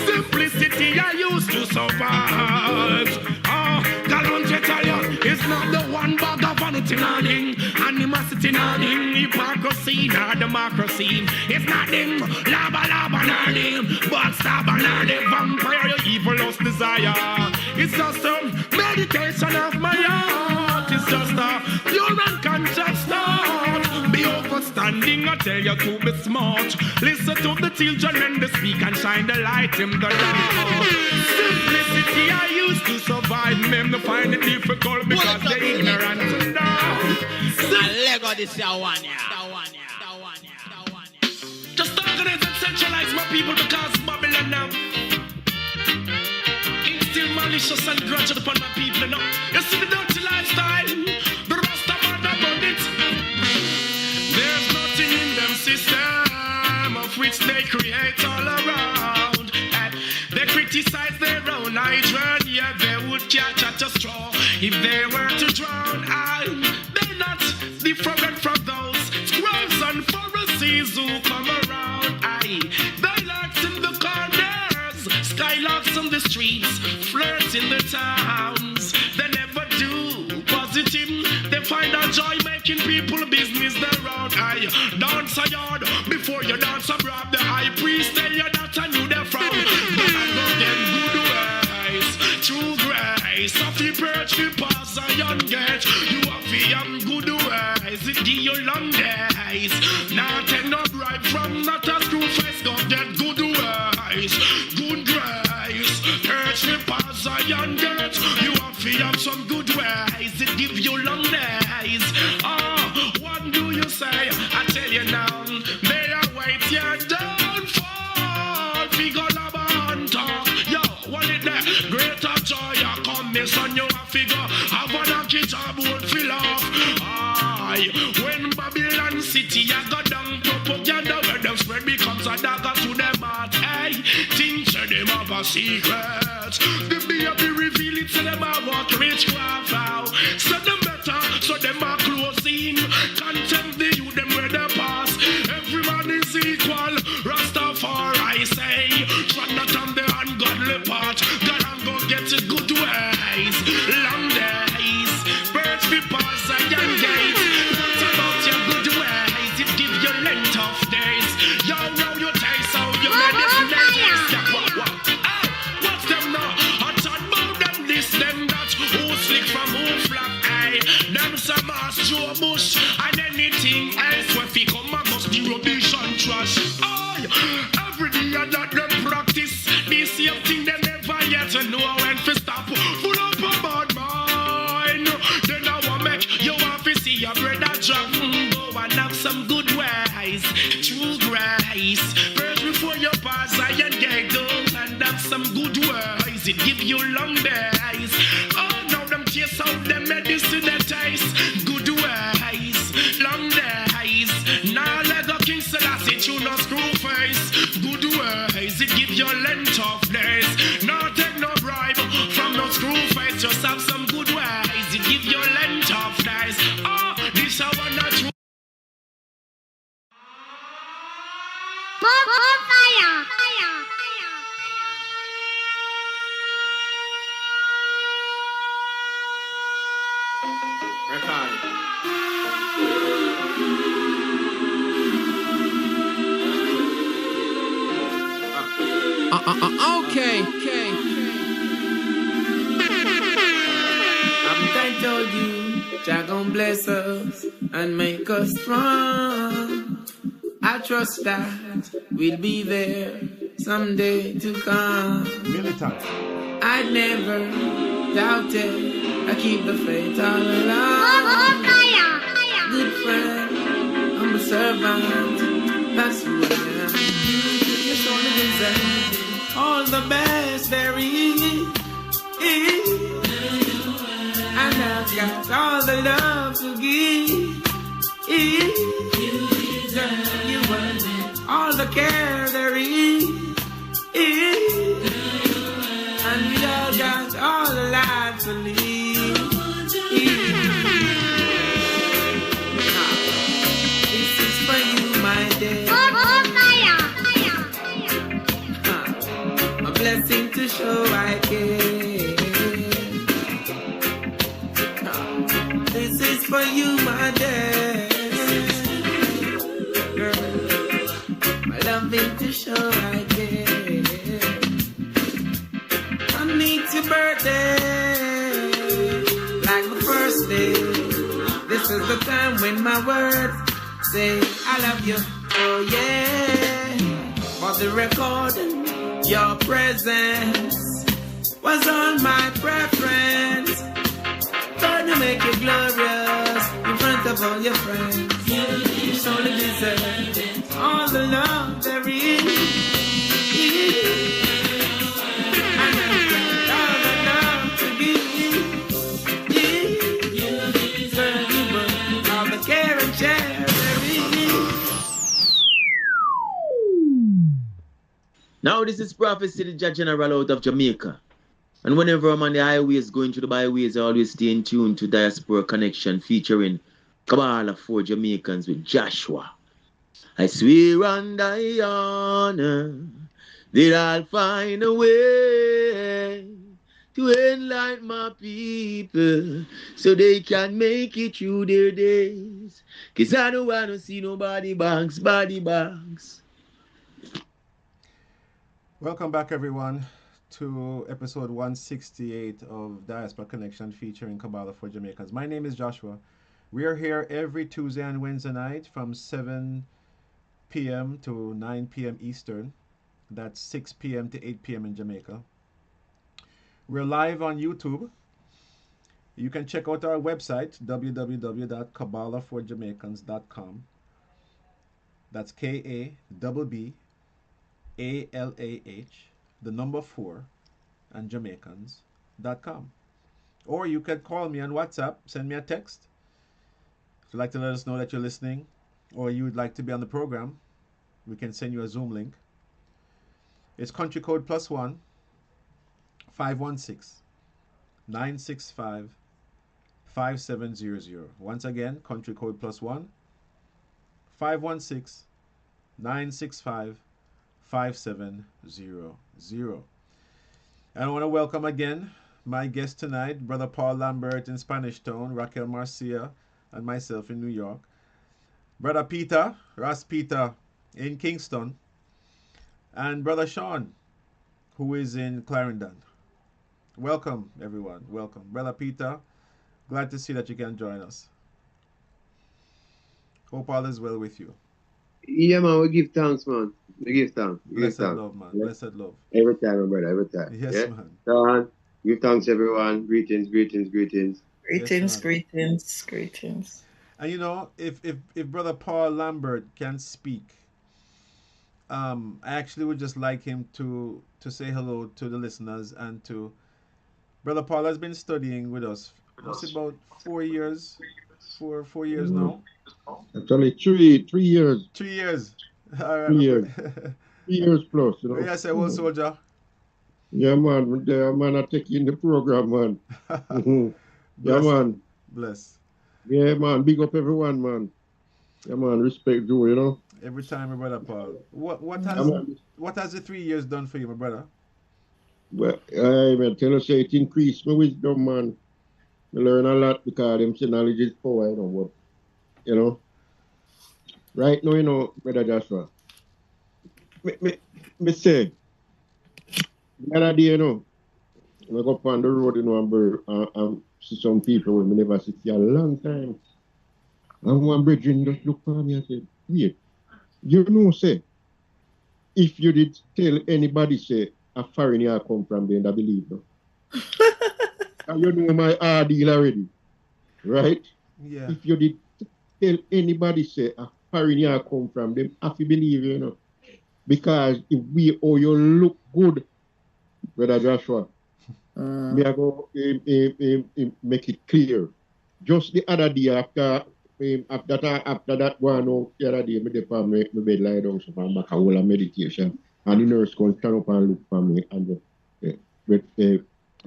Simplicity I used to survive. Oh, Gallant Italian is not the one bag of vanity nothing. Animosity nothing. Hypocrisy nor democracy. It's nothing. Lava nothing. Backstabber nor the vampire your evil's desire. It's just a meditation of my heart. It's just a pure and conscious thought. Be overstanding, I tell you to be smart. Listen to the children when they speak and shine the light in the dark. Simplicity I used to survive. Men to find it difficult because they ignorant and dark. Lego this year one, Just organize and centralize my people because Babylon now still malicious and grudged upon my people now. You see the dirty lifestyle, the rest of them about it. There's nothing in them system of which they create all around. And they criticize their own hydrant, yeah, they would catch at a straw if they were to drown. They're not different from those scribes and Pharisees who come around. They lurks in the corners, skylocks on the streets, flirts in the towns. They never do positive. They find a joy making people business their own. Dance a yard before you dance abroad. The high priest tell you that I knew they're from. But I go get good ways, true grace. Of the perch, we pass a young gate. You have the good ways, it give you long days. Now take no bribe from not a screw face. Go get good ways, good grace. Perch, we pass a young gate. You have some good ways, it give you long days. Oh, what do you say? I tell you now, they are wait your downfall. Figure lava and talk. Yo, what is that? Greater joy, I come, miss on you, I figure. I wanna get a boat fill off. When Babylon City, I got down propaganda where them spread becomes a dagger to them heart. Hey, things say them have a secret. The baby reveal it So them a walk witchcraft out. So them better, so them a close in. Contempt the youth, them where they pass. Everyone is equal. Rastafari say, try not on the ungodly part. God and go get a good ways. Long days, birds be pass a young gate. What about your good ways? It give you length of days. Yo, now you taste how you medicine taste. Hey, what's them now? I talk about them this, them that. Who slick from who flap, hey. Them some ass Joe Bush and anything else. When we come across the rubbish and trash. Hey, every day that them practice. The same thing they never yet know when to stop. Full up a bad mind. Then I want make you want to see your brother drop. Go and have some good ways. True grace. First before you pass I and get down and have some good ways. It give you long days. Oh, now them chase out them medicine that taste. Good ways. Long days. Now let go King Selassie you no screw face. Good ways. It give you length of days. Now take no bribe from no screw face. Just have some good ways. It give you length of days. Oh, this I wanna true. Okay. I told you, Jah gon' bless us and make us strong. I trust that we'll be there someday to come. Militant. I never doubted. I keep the faith all along. Good friend, I'm a servant. That's who I am. You only deserve all the best there is. And I've got all the love to give. You want all the care there is. And we all got all the life to live. This is for you, my dear. A blessing to show I care. This is for you, my dear. Girl, my loving to show I care. I meet your birthday like the first day. This is the time when my words say I love you. Oh yeah. For the record, your presence was all my preference. Trying to make you glorious in front of all your friends. You surely deserve all the love there is. And I've got all the love to give. You deserve all the care and share there is. Now this is Prophecy, the Judge General out of Jamaica. And whenever I'm on the highways, going through the byways, I always stay in tune to Diaspora Connection featuring Kabbalah for Jamaicans with Joshua. I swear and I honor that I'll find a way to enlighten my people so they can make it through their days. 'Cause I don't want to see nobody body bags. Welcome back, everyone, to episode 168 of Diaspora Connection featuring Kabbalah for Jamaicans. My name is Joshua. We are here every Tuesday and Wednesday night from 7 p.m. to 9 p.m. Eastern. That's 6 p.m. to 8 p.m. in Jamaica. We're live on YouTube. You can check out our website, www.kabbalahforjamaicans.com. That's KABBALAH, the number 4, and Jamaicans.com. Or you can call me on WhatsApp, send me a text. If you'd like to let us know that you're listening, or you would like to be on the program, we can send you a Zoom link. It's country code +1 516 965 5700. Once again, country code +1 516 965 5700. And I want to welcome again my guest tonight, Brother Paul Lambert in Spanish Town, Raquel Marcia, and myself in New York. Brother Peter, Ras Peter in Kingston, and Brother Sean, who is in Clarendon. Welcome, everyone. Welcome. Brother Peter, glad to see that you can join us. Hope all is well with you. Yeah, man, we give thanks, man. We give thanks. Blessed love, man. Yeah. Blessed love. Every time, my brother, every time. Yes, yeah? man. So, give thanks, everyone. Greetings, greetings, greetings. Greetings, man. greetings, greetings. And you know, if Brother Paul Lambert can speak, I actually would just like him to say hello to the listeners and to Brother Paul has been studying with us. What's about 4 years? 4 years now? Actually, 3 years. 3 years. All right. 3 years. 3 years plus, you know. What you say, old soldier? Yeah, man. Man, I take you in the program, man. Yeah, Bless. man. Bless. Yeah, man. Big up everyone, man. Yeah, man. Respect you, you know. Every time, my brother Paul. What has the 3 years done for you, my brother? Well, I tell you, say it increased my wisdom, man. I learn a lot because them say knowledge is power, you know. But, you know, right now, you know, Brother Joshua, me say, the other day, you know, I go up on the road, you know, and see some people who I never see for a long time. And one brethren just look for me and say, wait, you know, say, if you did tell anybody, say, a foreigner come from there, I believe, no? And you know my deal already, right? Yeah. If you did tell anybody, say, a foreigner come from them, I feel believe, you know. Because if we or you look good, Brother Joshua, me I go make it clear. Just the other day after that one out the other day, me dey for me bed lie down so I'm back a whole of meditation. And the nurse come stand up and look for me and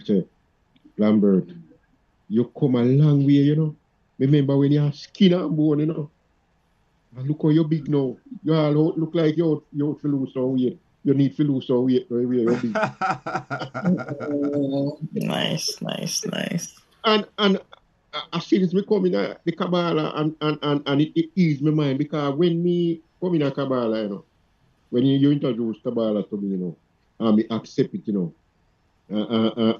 say, Lambert, you come a long way, you know. Remember when you're skin and bone, you know. And look how you're big now. You all look like you're to lose some weight. You need to lose some weight. You're big. Nice, nice, nice. And as soon as me come in the Kabbalah and it eased my mind because when me come in a Kabbalah, you know, when you introduce Kabbalah to me, you know, and me accept it, you know,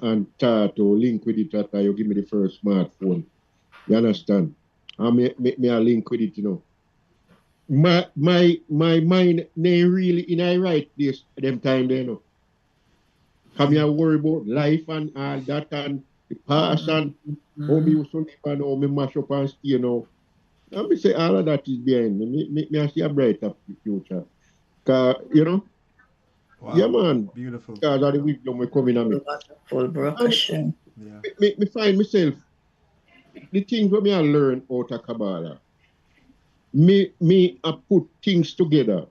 and start to link with it after you give me the first smartphone. You understand? And me a link with it, you know. My mind they really in I right this them time there, you know. Come here worry about life and all that and the past and how me used to live and how me mash up and stay, you know. And me say all of that is behind me. Me I see a brighter future. Cause, you know, Wow. yeah, man. Beautiful. Because of the wisdom we coming on me. Full broken. Yeah. Me find myself, the things that me I learn out of Kabbalah, me I put things together.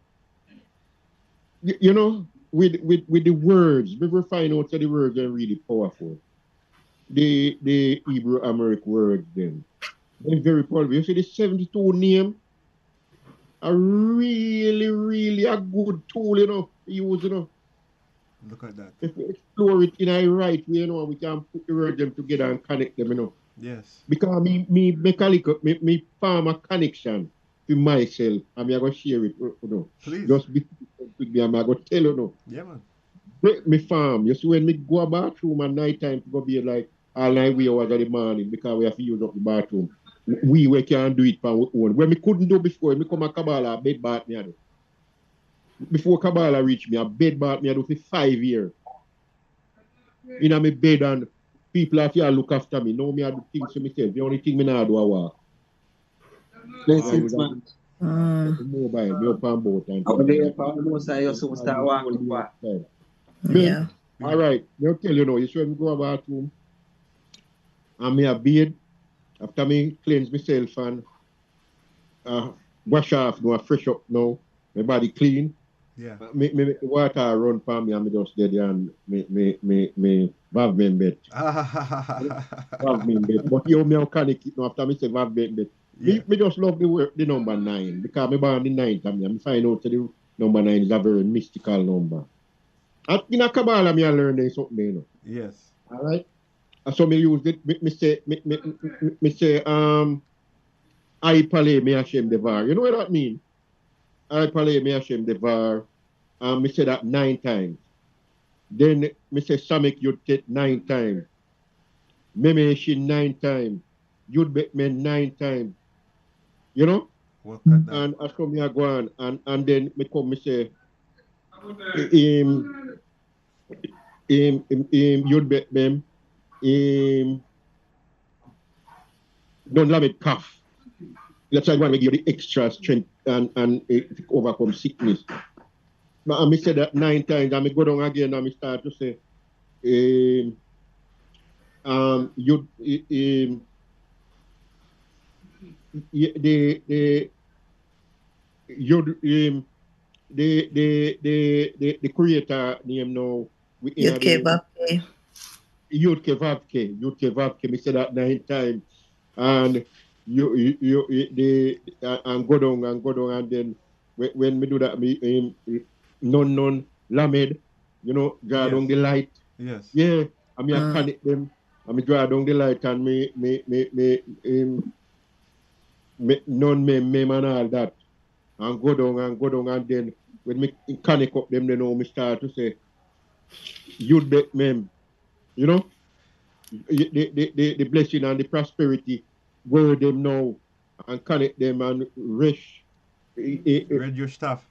You know, with the words, we will find out that the words are really powerful. The Hebrew American words then. They're very powerful. You see the 72 name are really a good tool, you know, to use, you know. Look at that. If we explore it in a right way, you know, we can put the words them together and connect them, you know. Yes. Because me make a little, me form a connection to myself, and me I go share it, you know. Please. Just be with me, and I go tell you, know. Yeah, man. Break me farm. You see, when me go a bathroom at night time, to go be like all 9 hours of the morning because we have to use up the bathroom. We can't do it for our own. When me couldn't do before, me come a Kabbalah, bed bath me I do. Before Kabbalah reach me, a bed bath me I do for 5 years. In a me bed and people have to look after me. Now me I do things for myself. The only thing me now do I walk. Blessings, man. Mobile, me up on boat and Out there, most of you so start walking back. Yeah. All right, they'll tell you now, you should go to the bathroom and me a bathe after me cleanse myself and wash off, now fresh up now, my body clean. Yeah. Me water run for me and me just get there and me vav me bet. Vav me bet. But you me can it now after me say vav me bet. Yeah. Me just love the number 9 because me born the 9th and me find out that the number 9 is a very mystical number. And in a Kabbalah me I learn there something, you know. Yes. All right. And so me use it. Me say I pale me Hashem devar. You know what that mean? I pale me Hashem devar. Me say that 9 times. Then me say Samek Yud Tet 9 times. Meme Shin 9 times. Yud Bet Men 9 times. You know? And as come me a go on and then me come me say Yud Bet Men don't love it cough. That's why I want to give you the extra strength and overcome sickness. But I say that 9 times, and I go down again and I start to say, the creator name now. Yud Kevavke. Me say that 9 times, and and go down and then when me do that me none lamed, you know, draw down the light. Yes. Yeah, I mean I connect them. I mean draw down the light and me none mem and all that, and go down and then when me connect up them, then now me start to say Yud Bet Mem, you know. The blessing and the prosperity, word them now and connect them and rush. Read your stuff.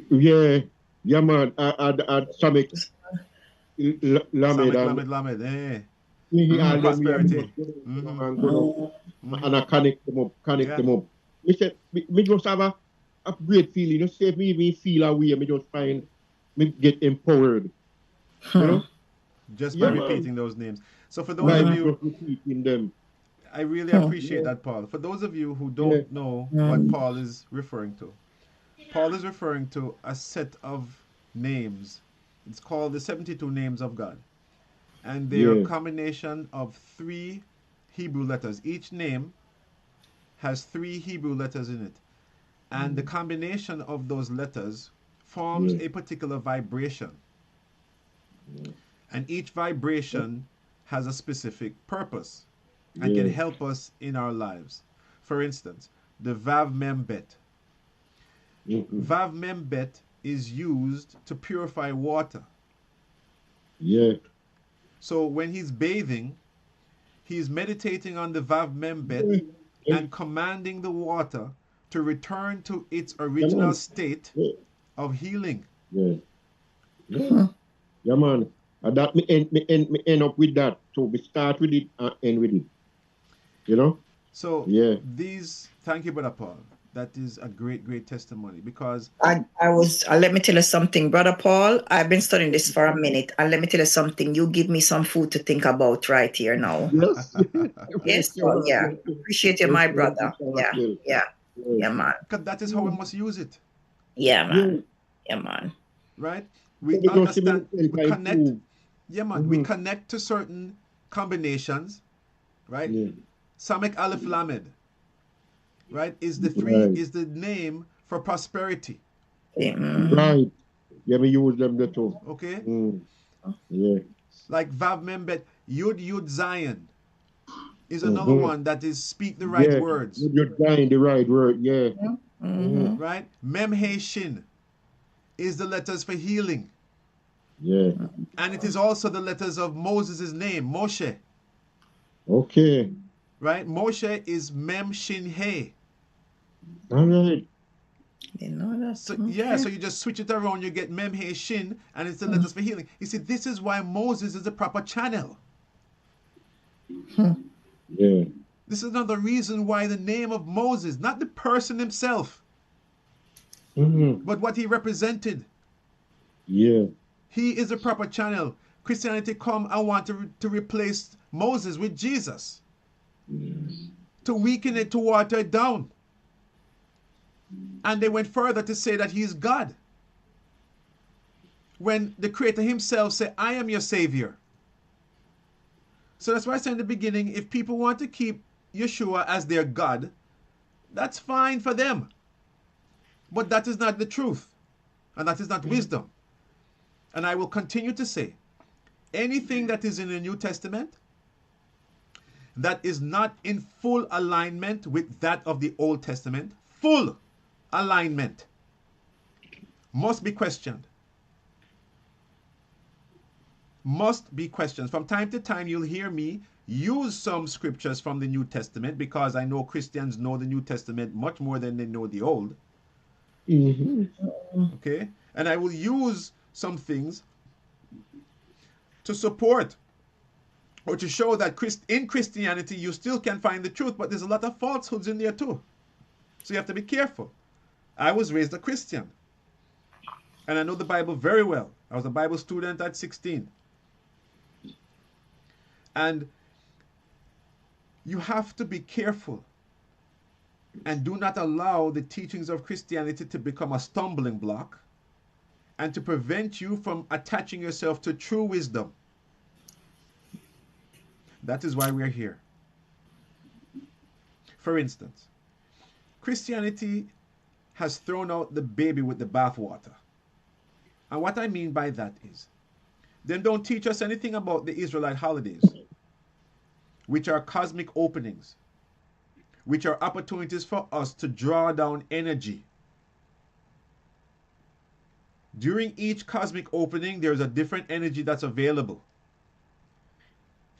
Yeah, man. At Samek Lamed. Prosperity. And I connect them up. Me say, me just have a great feeling. You say, me even feel a way. Me just find me get empowered. You know. Just by repeating those names. So for those of you, I really appreciate that, Paul. For those of you who don't know what Paul is referring to, Paul is referring to a set of names. It's called the 72 names of God. And they are a combination of 3 Hebrew letters. Each name has 3 Hebrew letters in it. And the combination of those letters forms a particular vibration. And each vibration has a specific purpose and can help us in our lives. For instance, the Vav Mem Bet. Vav Mem Bet is used to purify water. Yeah. So when he's bathing, he's meditating on the Vav Mem Bet and commanding the water to return to its original state of healing. Yeah, man. And that me end up with that. So we start with it and end with it. You know? So thank you, Brother Paul. That is a great testimony because let me tell you something, Brother Paul. I've been studying this for a minute, and let me tell you something. You give me some food to think about right here now. Yes, Paul, yeah. Appreciate you, my brother. Yeah, man. Because that is how we must use it. Yeah, man. Yeah, man. Right? We understand. We connect. Yeah, man. We connect to certain combinations, right? Samek Aleph Lamed, right? Is the name for prosperity. Right. Yeah, we use them too. Okay. Yeah. Like Vav Membet, Yud Zion is another one that is speak the right words. Yud Zion, the right word. Yeah. Right. Mem He Shin is the letters for healing. Yeah. And it is also the letters of Moses' name, Moshe. Okay. Right? Moshe is Mem Shin He. All right. You know that. So so you just switch it around, you get Mem He Shin, and it's the letters for healing. You see, this is why Moses is a proper channel. Yeah. This is another reason why the name of Moses, not the person himself, but what he represented. Yeah. He is a proper channel. Christianity come and want to replace Moses with Jesus. To weaken it, to water it down. And they went further to say that he's God. when the Creator himself said, I am your Savior. So that's why I said in the beginning, if people want to keep Yeshua as their God, that's fine for them. But that is not the truth. And that is not wisdom. And I will continue to say, anything that is in the New Testament that is not in full alignment with that of the Old Testament, full alignment, must be questioned. Must be questioned. From time to time, you'll hear me use some scriptures from the New Testament because I know Christians know the New Testament much more than they know the Old. Okay? And I will use some things to support or to show that in Christianity you still can find the truth, but there's a lot of falsehoods in there too. So you have to be careful. I was raised a Christian. And I know the Bible very well. I was a Bible student at 16. And you have to be careful and do not allow the teachings of Christianity to become a stumbling block and to prevent you from attaching yourself to true wisdom. That is why we are here. For instance, Christianity has thrown out the baby with the bathwater. And what I mean by that is, they don't teach us anything about the Israelite holidays, which are cosmic openings, which are opportunities for us to draw down energy. During each cosmic opening, there's a different energy that's available.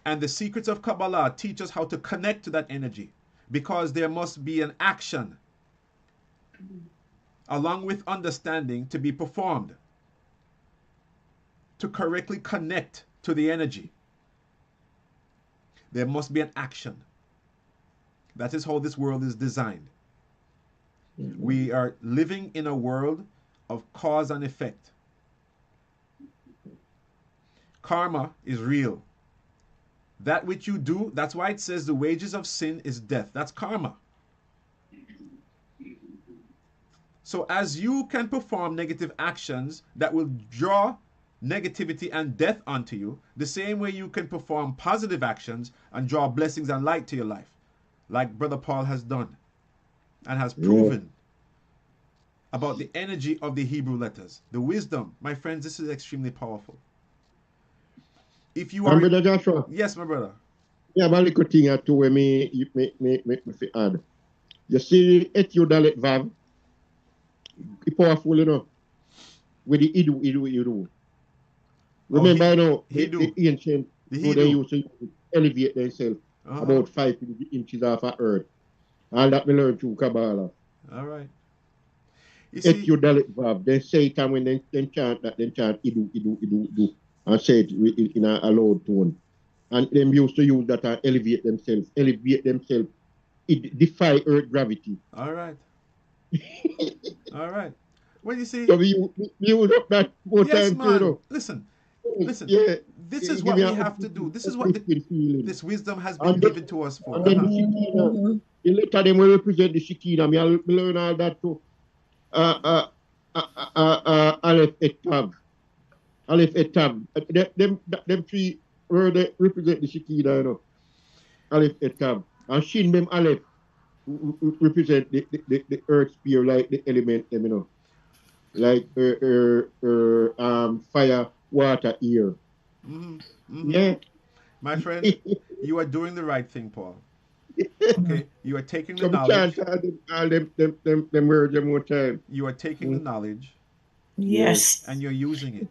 And the secrets of Kabbalah teach us how to connect to that energy, because there must be an action along with understanding to be performed to correctly connect to the energy. There must be an action. That is how this world is designed. We are living in a world of cause and effect. Karma is real. That which you do, that's why it says the wages of sin is death. That's karma. So as you can perform negative actions that will draw negativity and death onto you, the same way you can perform positive actions and draw blessings and light to your life, like Brother Paul has done and has proven about the energy of the Hebrew letters. The wisdom, my friends, this is extremely powerful. If you are... Brother Joshua. Yes, my brother. Yeah, but little thing here too where me add. You see Ethiodalet Vav, it's powerful, you know, with the Idu. Remember, you know, the ancient, who they used to elevate themselves about 5 inches off of earth. All that we learned through Kabbalah. All right. Ethiodalet Vav, they say it and when they chant that, they chant Idu, and say it in a loud tone. And them used to use that and elevate themselves. It defy earth gravity. All right. All right. Well, you see... So we use up that more yes, time, man. You know. Listen. Yeah. This is what we have to do. This is what this wisdom has been given to us for. And then the letter them will represent the Shekinah. I learn all that too. Aleph et Tav. Them three words they represent the Shekinah, you know. Aleph et Tav. And Shin Mem Aleph represent the earth sphere, like the element, them, you know. Like fire, water, air. Yeah. My friend, you are doing the right thing, Paul. Okay, you are taking the knowledge. All them words them more time. You are taking the knowledge. Yes. And you're using it.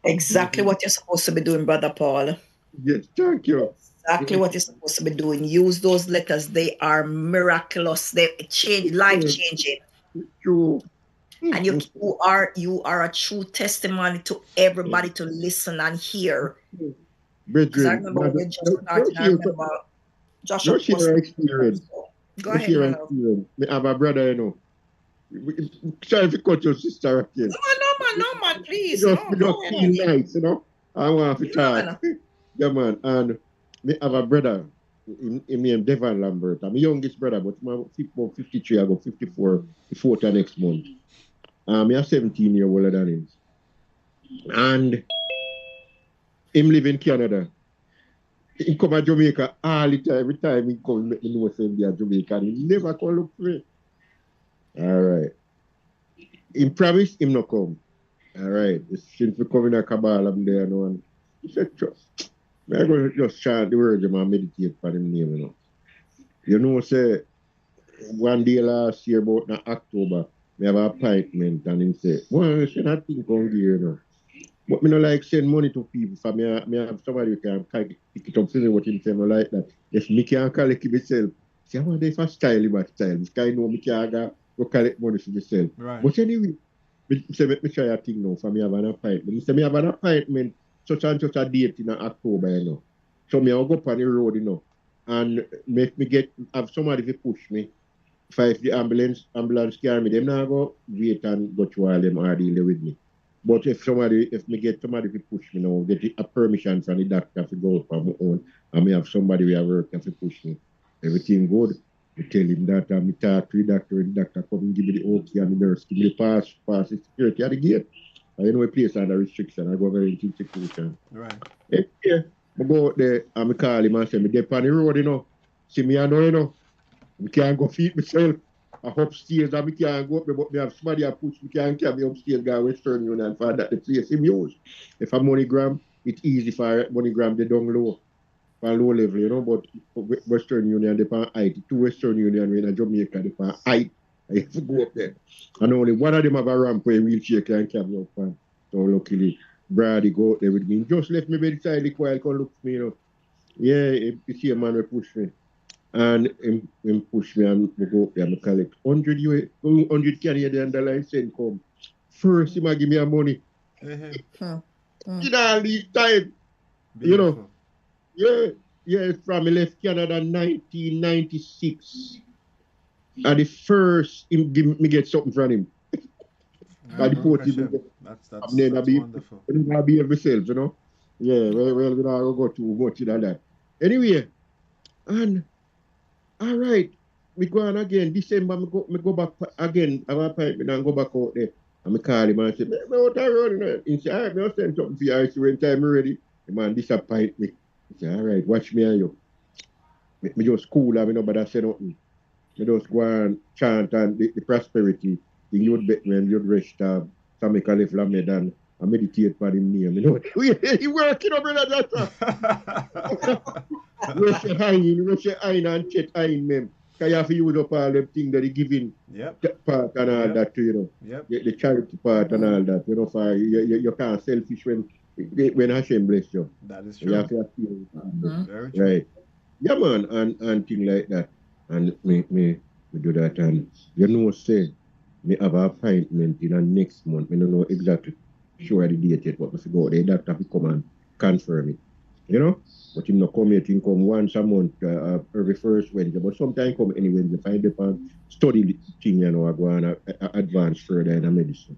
Exactly what you're supposed to be doing, Brother Paul. Yes, thank you. Exactly what you're supposed to be doing. Use those letters. They are miraculous. They change, life changing. True. And you are a true testimony to everybody to listen and hear. Because I remember when we just started, I remember Joshua. Experience. Go ahead, my love. I have a brother, you know. Sorry if you cut your sister again. No, man, please. Just feel nice, you know. I want to talk. Yeah, man. And I have a brother, him named Devon Lambert. I'm the youngest brother, but I'm about 53, I go 54, the 4th next month. I'm 17 years older than him. And him live in Canada. He come to Jamaica all the time. Every time he come, he know say he Jamaican. He never come look for me. All right. He promise him not come. All right. Since we come in a Kabbalah, I'm there now. And he said, trust. I'm going to just chant the words and meditate for him name, you know. You know, say, one day last year, about in October, we have an appointment, and he say, well, I should not think on here, you know. But me no like send money to people for me have somebody who can pick it up, see what him say, no like that. If me can collect it myself, see, I want to style him a style. This guy know me can go collect money for myself. Right. But anyway, me say, let me try a thing now for me have an appointment. Me say, me have an appointment such and such a date in October, you know. So me I'll go up on the road, you know, and make me have somebody to push me. If the ambulance carry me, them now go wait and go to all them or deal with me. But if me get somebody to push me now, get a permission from the doctor to go up on my own, and me have somebody where I work to push me, everything good. I tell him that, and me talk to the doctor come and give me the okay, and the nurse give me the pass the security at the gate. I know a place under restriction, I go very into situation. Right. Yeah, I go out there and I call him and say, me get on the road, you know. See me, I know, you know. I can't go feed myself. I upstairs and I can't go up there, but I have somebody I push me can't carry me upstairs, go Western Union for that the place him use. If I'm MoneyGram, it's easy for MoneyGram, they down low, for low level, you know, but Western Union, they pan height. Two Western Union in Jamaica, they pan height. I have to go up there. And only one of them have a ramp where wheelchair can carry me up on. So luckily, Brady go out there with me. Just left me beside the while, come look for me, you know. Yeah, you see a man will push me. And him push me and we go up there and collect 100 Canadian dollars send come. First, he might give me a money. In all these time, you know. Yeah, from I left Canada 1996. And the first, him give me get something from him. That's wonderful. I behave myself, you know. Yeah, well, we don't go too much into that. Anyway, and all right, we go on again. December, me go back again. I have an appointment and go back out there. And I call him and say, me out the road, you know. He say, all right, I'll send something for you. I say, when time ready, the man disappoint me. He say, all right, watch me and you. Me just cool, I know, but I say nothing. Me just go and chant and the prosperity. The youth bet me and youth rest some make a left Lamed and I meditate for him name. You know, he working up, brother, doctor. Rush your iron and check iron them. Because you have to use up all them things that he giving part and all that too, you know. The charity part and all that. You know, for you can't selfish when Hashem bless you. That is true. You have to Very true. right. Yeah, man, and things like that. And me do that. And you know, say, me have an appointment in the next month. I don't know exactly sure the date yet, but I go there, doctor will come and confirm it. You know? But him not come yet, he come once a month, every first Wednesday. But sometimes come any Wednesday, find the pan, study the thing, you know, I go and advance further in the medicine.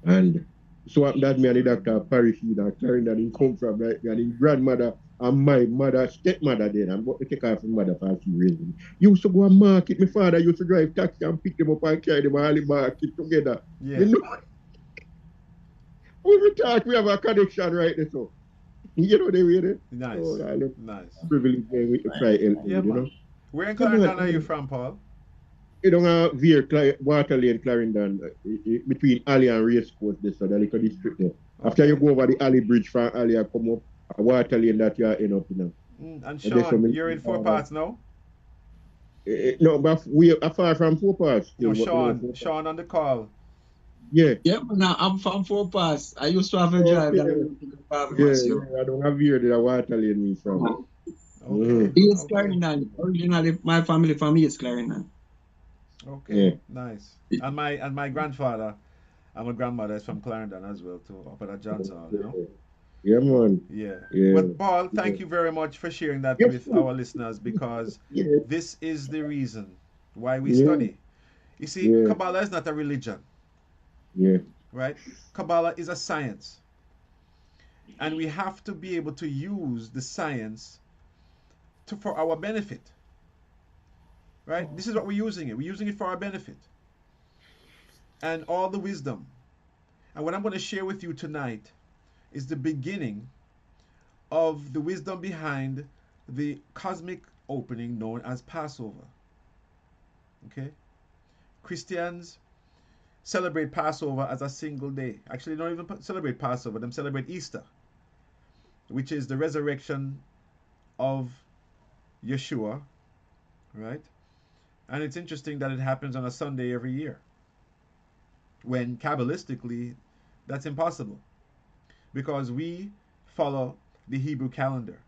And so that me and the doctor parish that Clarendon that he come from, right? And his grandmother and my mother, stepmother then, and what take off his mother for a few reasons. Used to go and market. My father used to drive taxi and pick them up and carry them all the market together. Yeah. You know? When we talk, we have a connection right there, so. You know, they really. Nice. So, nice. Privilege we try help yeah, you know. Where in Clarendon are you from, Paul? You know, Water Lane, Clarendon, between Alley and Race Course, this so the little district there. Okay. After you go over the Alley Bridge from Alley and come up, a Water Lane that you are in up, you know. And Sean, you're in Four Parts now? No, but we are far from Four Parts. No, Sean on the call. Yeah. Yeah, but now I'm from Four Parts. I used to have a drive. Yeah, I don't have here the Water Lane me from. Okay. East Clarendon. Originally, my family from East Clarendon. Okay, yeah. Nice. And my grandfather and my grandmother is from Clarendon as well too, up at Johnson, you know. Yeah, man. Yeah. Yeah. But Paul, thank you very much for sharing that with our listeners, because this is the reason why we study. You see, Kabbalah is not a religion. Yeah. Right? Kabbalah is a science. And we have to be able to use the science for our benefit. Right? This is what we're using it. We're using it for our benefit. And all the wisdom. And what I'm going to share with you tonight is the beginning of the wisdom behind the cosmic opening known as Passover. Okay? Christians celebrate Passover as a single day. Actually, they don't even celebrate Passover, they celebrate Easter, which is the resurrection of Yeshua, right? And it's interesting that it happens on a Sunday every year, when Kabbalistically that's impossible, because we follow the Hebrew calendar.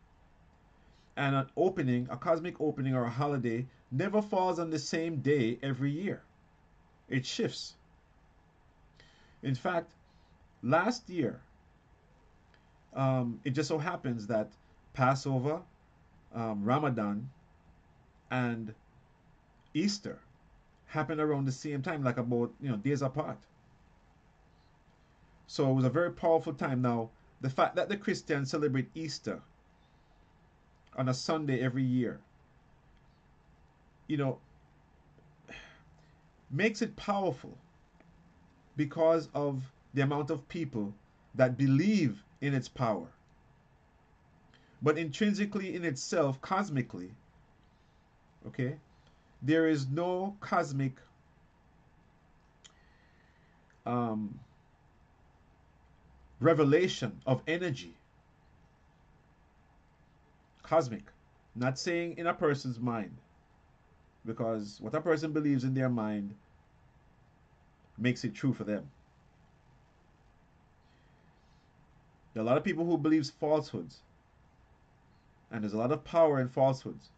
And an opening, a cosmic opening or a holiday, never falls on the same day every year. It shifts. In fact, last year, it just so happens that Passover, Ramadan, and Easter happened around the same time, like about days apart. So it was a very powerful time. Now, the fact that the Christians celebrate Easter on a Sunday every year, makes it powerful because of the amount of people that believe in its power. But intrinsically in itself, cosmically, okay, there is no cosmic revelation of energy. Cosmic. Not saying in a person's mind, because what a person believes in their mind makes it true for them. There are a lot of people who believe falsehoods, and there's a lot of power in falsehoods.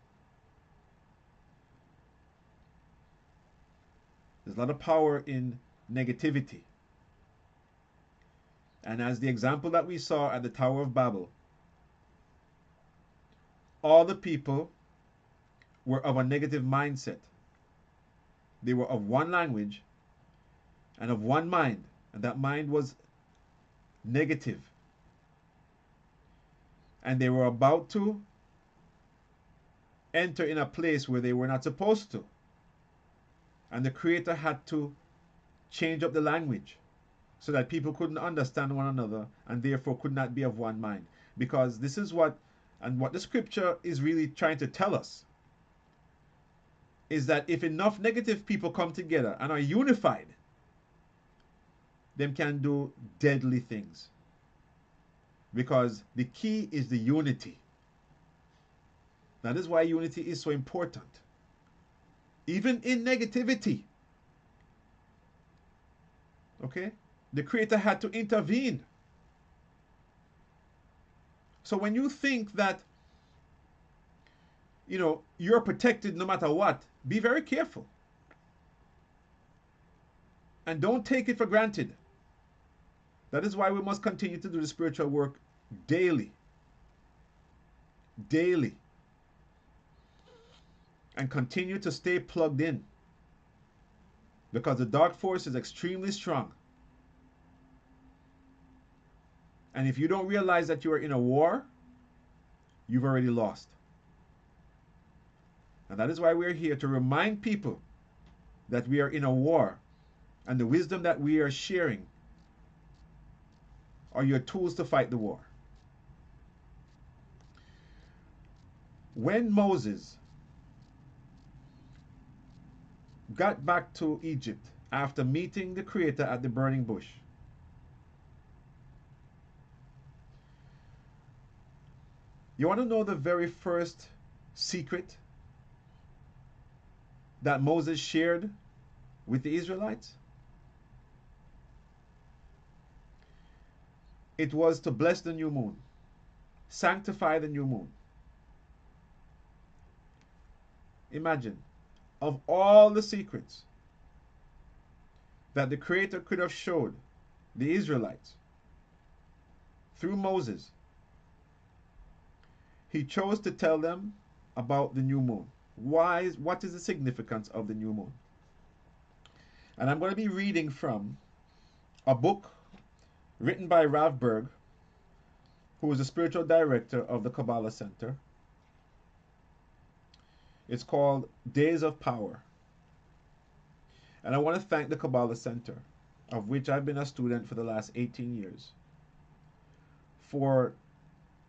There's a lot of power in negativity. And as the example that we saw at the Tower of Babel, all the people were of a negative mindset. They were of one language and of one mind, and that mind was negative. And they were about to enter in a place where they were not supposed to. And the Creator had to change up the language so that people couldn't understand one another and therefore could not be of one mind. Because this is what the scripture is really trying to tell us, is that if enough negative people come together and are unified, them can do deadly things. Because the key is the unity. That is why unity is so important. Even in negativity. Okay? The Creator had to intervene. So when you think that, you're protected no matter what, be very careful. And don't take it for granted. That is why we must continue to do the spiritual work daily. Daily. And continue to stay plugged in. Because the dark force is extremely strong. And if you don't realize that you are in a war, you've already lost. And that is why we're here, to remind people that we are in a war, and the wisdom that we are sharing are your tools to fight the war. When Moses got back to Egypt after meeting the Creator at the burning bush, you want to know the very first secret that Moses shared with the Israelites? It was to bless the new moon, sanctify the new moon. Imagine, of all the secrets that the Creator could have showed the Israelites through Moses, he chose to tell them about the new moon. What is the significance of the new moon? And I'm going to be reading from a book written by Rav Berg, who is the spiritual director of the Kabbalah Center. It's called Days of Power. And I want to thank the Kabbalah Center, of which I've been a student for the last 18 years, for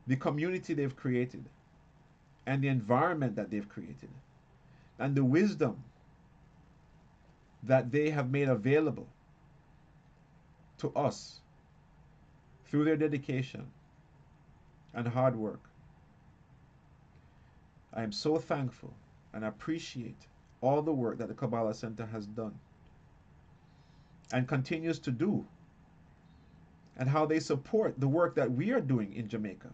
the community they've created and the environment that they've created and the wisdom that they have made available to us through their dedication and hard work. I am so thankful and appreciate all the work that the Kabbalah Center has done and continues to do, and how they support the work that we are doing in Jamaica.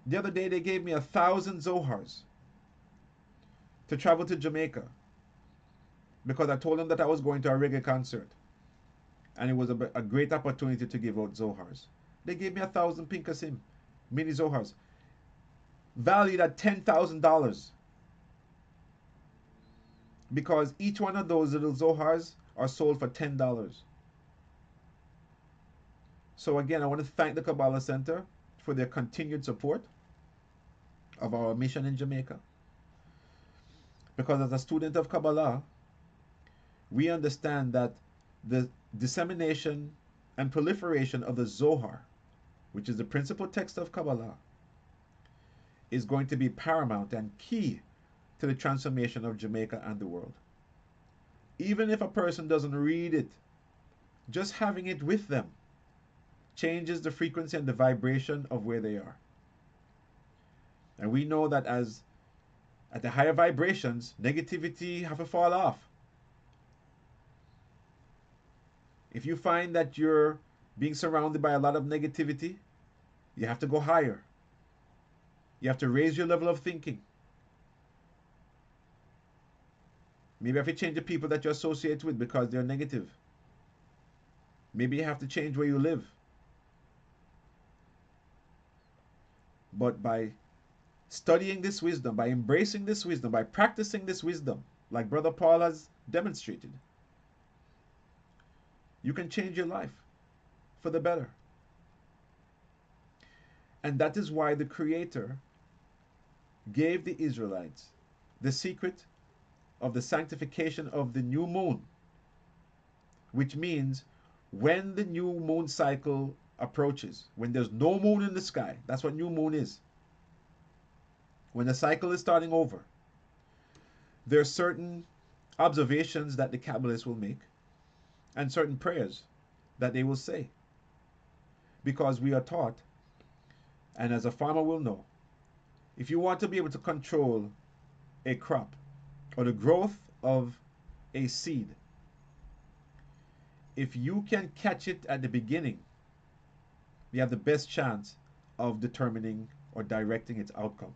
The other day they gave me 1,000 Zohars to travel to Jamaica because I told them that I was going to a reggae concert and it was a great opportunity to give out Zohars. They gave me 1,000 Pinkasim, mini Zohars, valued at $10,000, because each one of those little Zohars are sold for $10. So again, I want to thank the Kabbalah Center for their continued support of our mission in Jamaica. Because as a student of Kabbalah, we understand that the dissemination and proliferation of the Zohar, which is the principal text of Kabbalah, is going to be paramount and key to the transformation of Jamaica and the world. Even if a person doesn't read it, just having it with them changes the frequency and the vibration of where they are. And we know that as at the higher vibrations, negativity have to fall off. If you find that you're being surrounded by a lot of negativity, you have to go higher. You have to raise your level of thinking. Maybe you have to change the people that you associate with because they're negative. Maybe you have to change where you live. But by studying this wisdom, by embracing this wisdom, by practicing this wisdom, like Brother Paul has demonstrated, you can change your life for the better. And that is why the Creator gave the Israelites the secret of the sanctification of the new moon, which means when the new moon cycle approaches, when there's no moon in the sky, that's what new moon is. When the cycle is starting over, there are certain observations that the Kabbalists will make and certain prayers that they will say. Because we are taught, and as a farmer will know, if you want to be able to control a crop or the growth of a seed, if you can catch it at the beginning, you have the best chance of determining or directing its outcome.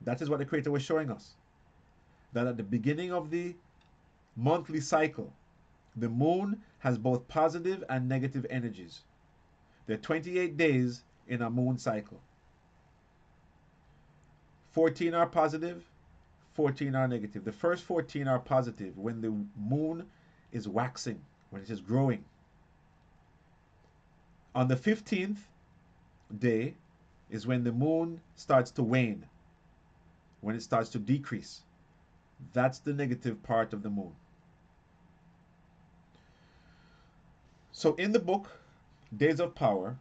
That is what the Creator was showing us. That at the beginning of the monthly cycle, the moon has both positive and negative energies. There are 28 days in a moon cycle. 14 are positive, 14 are negative. The first 14 are positive when the moon is waxing, when it is growing. On the 15th day is when the moon starts to wane, when it starts to decrease. That's the negative part of the moon. So in the book, Days of Power,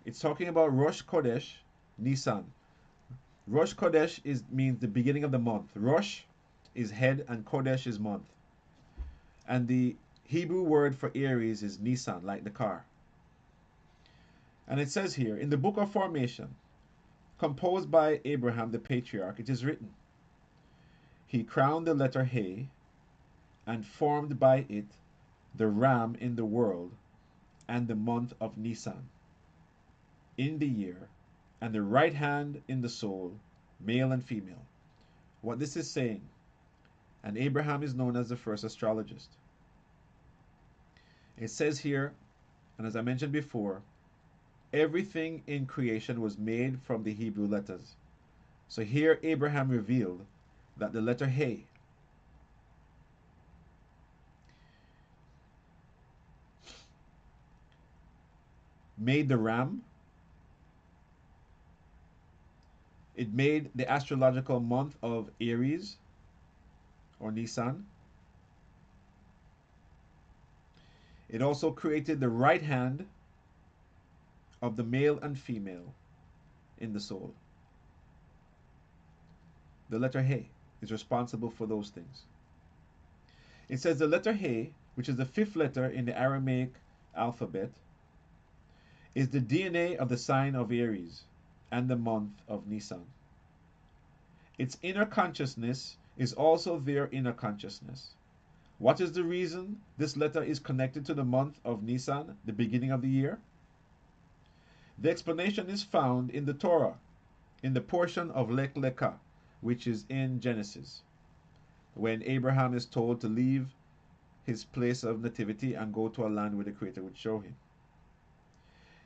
it's talking about Rosh Chodesh, Nisan. Rosh Chodesh means the beginning of the month. Rosh is head and Chodesh is month. And the Hebrew word for Aries is Nisan, like the car. And it says here, in the book of formation, composed by Abraham the patriarch, it is written, he crowned the letter He and formed by it the ram in the world and the month of Nisan in the year, and the right hand in the soul, male and female. What this is saying, and Abraham is known as the first astrologist. It says here, and as I mentioned before, everything in creation was made from the Hebrew letters. So here Abraham revealed that the letter He made the ram. It made the astrological month of Aries or Nisan. It also created the right hand of the male and female in the soul. The letter He is responsible for those things. It says the letter He, which is the fifth letter in the Aramaic alphabet, is the DNA of the sign of Aries and the month of Nisan. Its inner consciousness is also their inner consciousness. What is the reason this letter is connected to the month of Nisan, the beginning of the year? The explanation is found in the Torah, in the portion of Lech Lecha, which is in Genesis, when Abraham is told to leave his place of nativity and go to a land where the Creator would show him.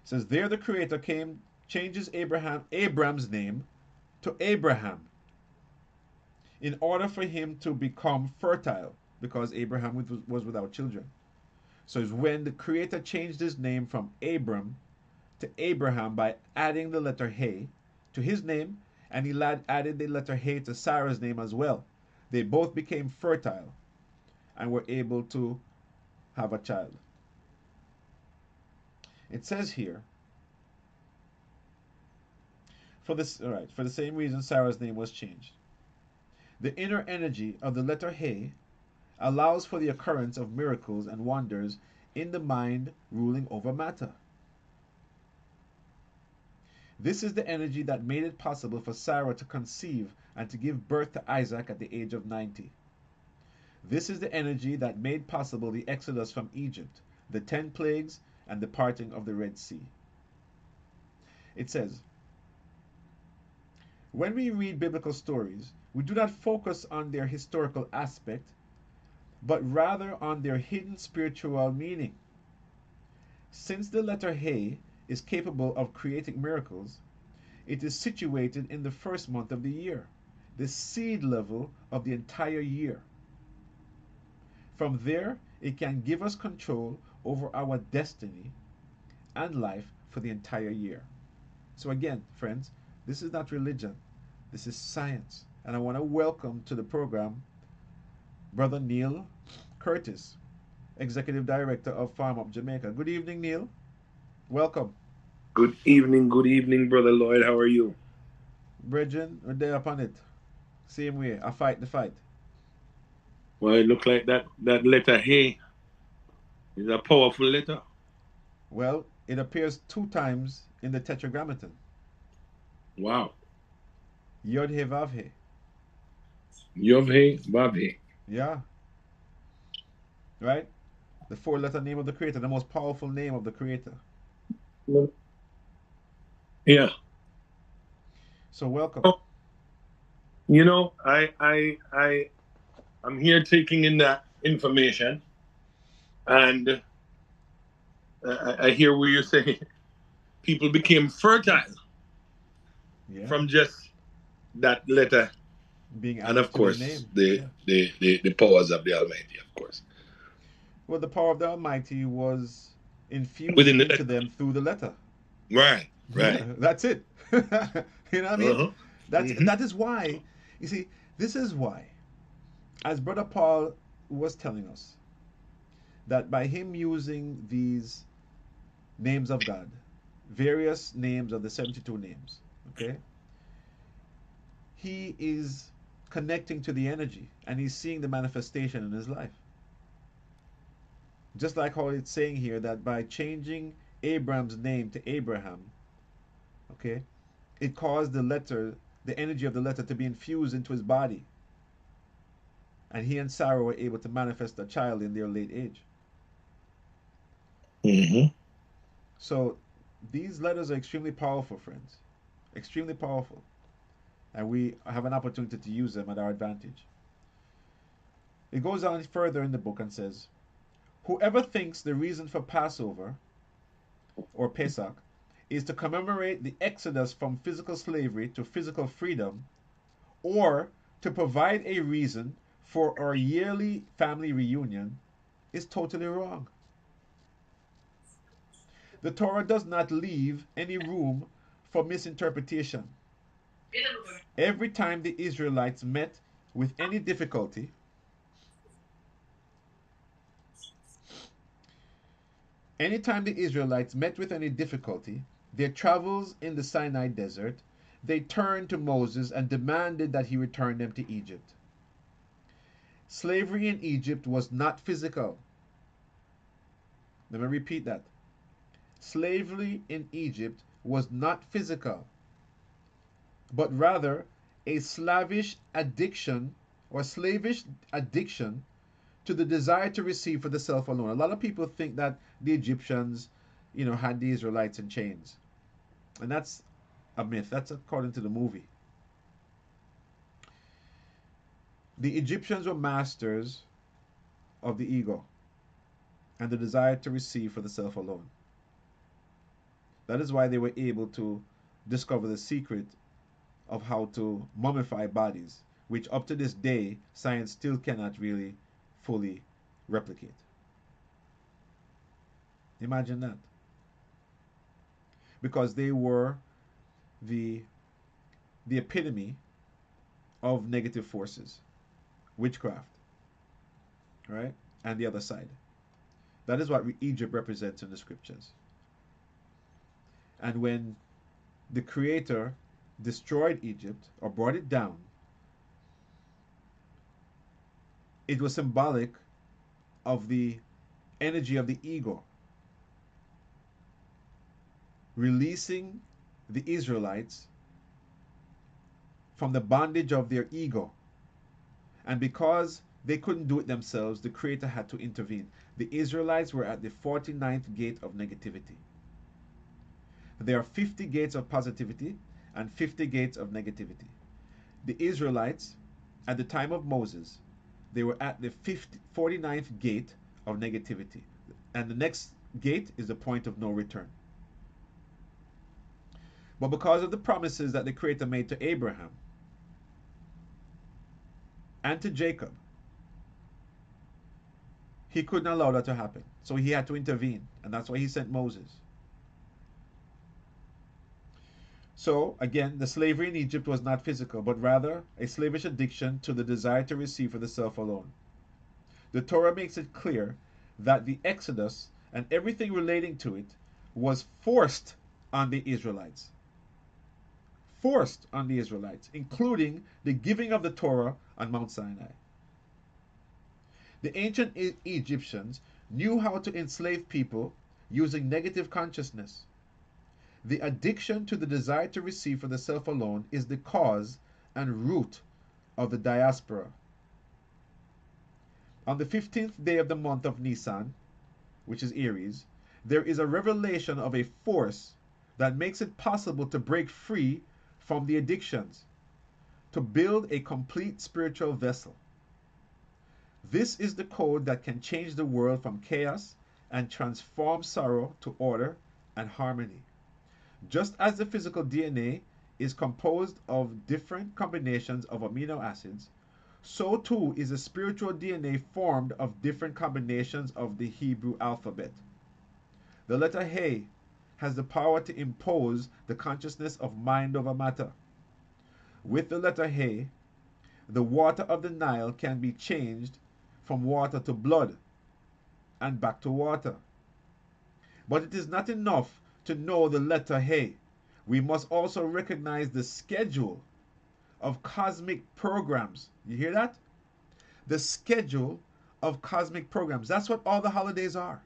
It says there the Creator changes Abram's name to Abraham in order for him to become fertile, because Abraham was without children. So it's when the Creator changed his name from Abram to Abraham by adding the letter He to his name, and he added the letter He to Sarah's name as well. They both became fertile and were able to have a child. It says here, for the same reason Sarah's name was changed. The inner energy of the letter He allows for the occurrence of miracles and wonders in the mind ruling over matter. This is the energy that made it possible for Sarah to conceive and to give birth to Isaac at the age of 90. This is the energy that made possible the exodus from Egypt, the 10 plagues, and the parting of the Red Sea. It says, when we read biblical stories, we do not focus on their historical aspect, but rather on their hidden spiritual meaning. Since the letter He is capable of creating miracles, it is situated in the first month of the year, the seed level of the entire year. From there, it can give us control over our destiny and life for the entire year. So again, friends, this is not religion. This is science. And I want to welcome to the program Brother Neil Curtis, Executive Director of Farm Up Jamaica. Good evening, Neil. Welcome. Good evening, Brother Lloyd. How are you? Brethren, we're there upon it. Same way. I fight the fight. Well, it looks like that letter He is a powerful letter. Well, it appears 2 times in the Tetragrammaton. Wow. Yod He Vav He. Yod He Vav He. Yeah. Right? The 4-letter name of the Creator, the most powerful name of the Creator. Yeah. So welcome. Oh, you know, I'm here taking in that information, and I hear where you say people became fertile from just that letter being added, and of course the powers of the Almighty, of course. Well, the power of the Almighty was infused into them through the letter. Right. That's it. You know what I mean? That is why, you see, this is why, as Brother Paul was telling us, that by him using these names of God, various names of the 72 names, okay, he is connecting to the energy and he's seeing the manifestation in his life. Just like how it's saying here that by changing Abram's name to Abraham, okay, it caused the energy of the letter to be infused into his body. And he and Sarah were able to manifest a child in their late age. Mm-hmm. So these letters are extremely powerful, friends. Extremely powerful. And we have an opportunity to use them at our advantage. It goes on further in the book and says, whoever thinks the reason for Passover or Pesach is to commemorate the exodus from physical slavery to physical freedom, or to provide a reason for our yearly family reunion, is totally wrong. The Torah does not leave any room for misinterpretation. Every time the Israelites met with any difficulty, Anytime the Israelites met with any difficulty, their travels in the Sinai desert, they turned to Moses and demanded that he return them to Egypt. Slavery in Egypt was not physical. Let me repeat that. Slavery in Egypt was not physical, but rather a slavish addiction or slavish addiction to the desire to receive for the self alone. A lot of people think that the Egyptians, had the Israelites in chains. And that's a myth. That's according to the movie. The Egyptians were masters of the ego and the desire to receive for the self alone. That is why they were able to discover the secret of how to mummify bodies, which up to this day, science still cannot really fully replicate. Imagine that. Because they were the epitome of negative forces, witchcraft, right? And the other side. That is what Egypt represents in the scriptures. And when the Creator destroyed Egypt or brought it down, it was symbolic of the energy of the ego, releasing the Israelites from the bondage of their ego. And because they couldn't do it themselves, the Creator had to intervene. The Israelites were at the 49th gate of negativity. There are 50 gates of positivity and 50 gates of negativity. The Israelites, at the time of Moses, they were at the 49th gate of negativity. And the next gate is the point of no return. But because of the promises that the Creator made to Abraham and to Jacob, he couldn't allow that to happen. So he had to intervene. And that's why he sent Moses. So, again, the slavery in Egypt was not physical, but rather a slavish addiction to the desire to receive for the self alone. The Torah makes it clear that the Exodus and everything relating to it was forced on the Israelites. Forced on the Israelites, including the giving of the Torah on Mount Sinai. The ancient Egyptians knew how to enslave people using negative consciousness. The addiction to the desire to receive for the self alone is the cause and root of the diaspora. On the 15th day of the month of Nisan, which is Aries, there is a revelation of a force that makes it possible to break free from the addictions, to build a complete spiritual vessel. This is the code that can change the world from chaos and transform sorrow to order and harmony. Just as the physical DNA is composed of different combinations of amino acids, so too is the spiritual DNA formed of different combinations of the Hebrew alphabet. The letter He has the power to impose the consciousness of mind over matter. With the letter He, the water of the Nile can be changed from water to blood and back to water. But it is not enough to know the letter He. We must also recognize the schedule of cosmic programs. You hear that? The schedule of cosmic programs. That's what all the holidays are.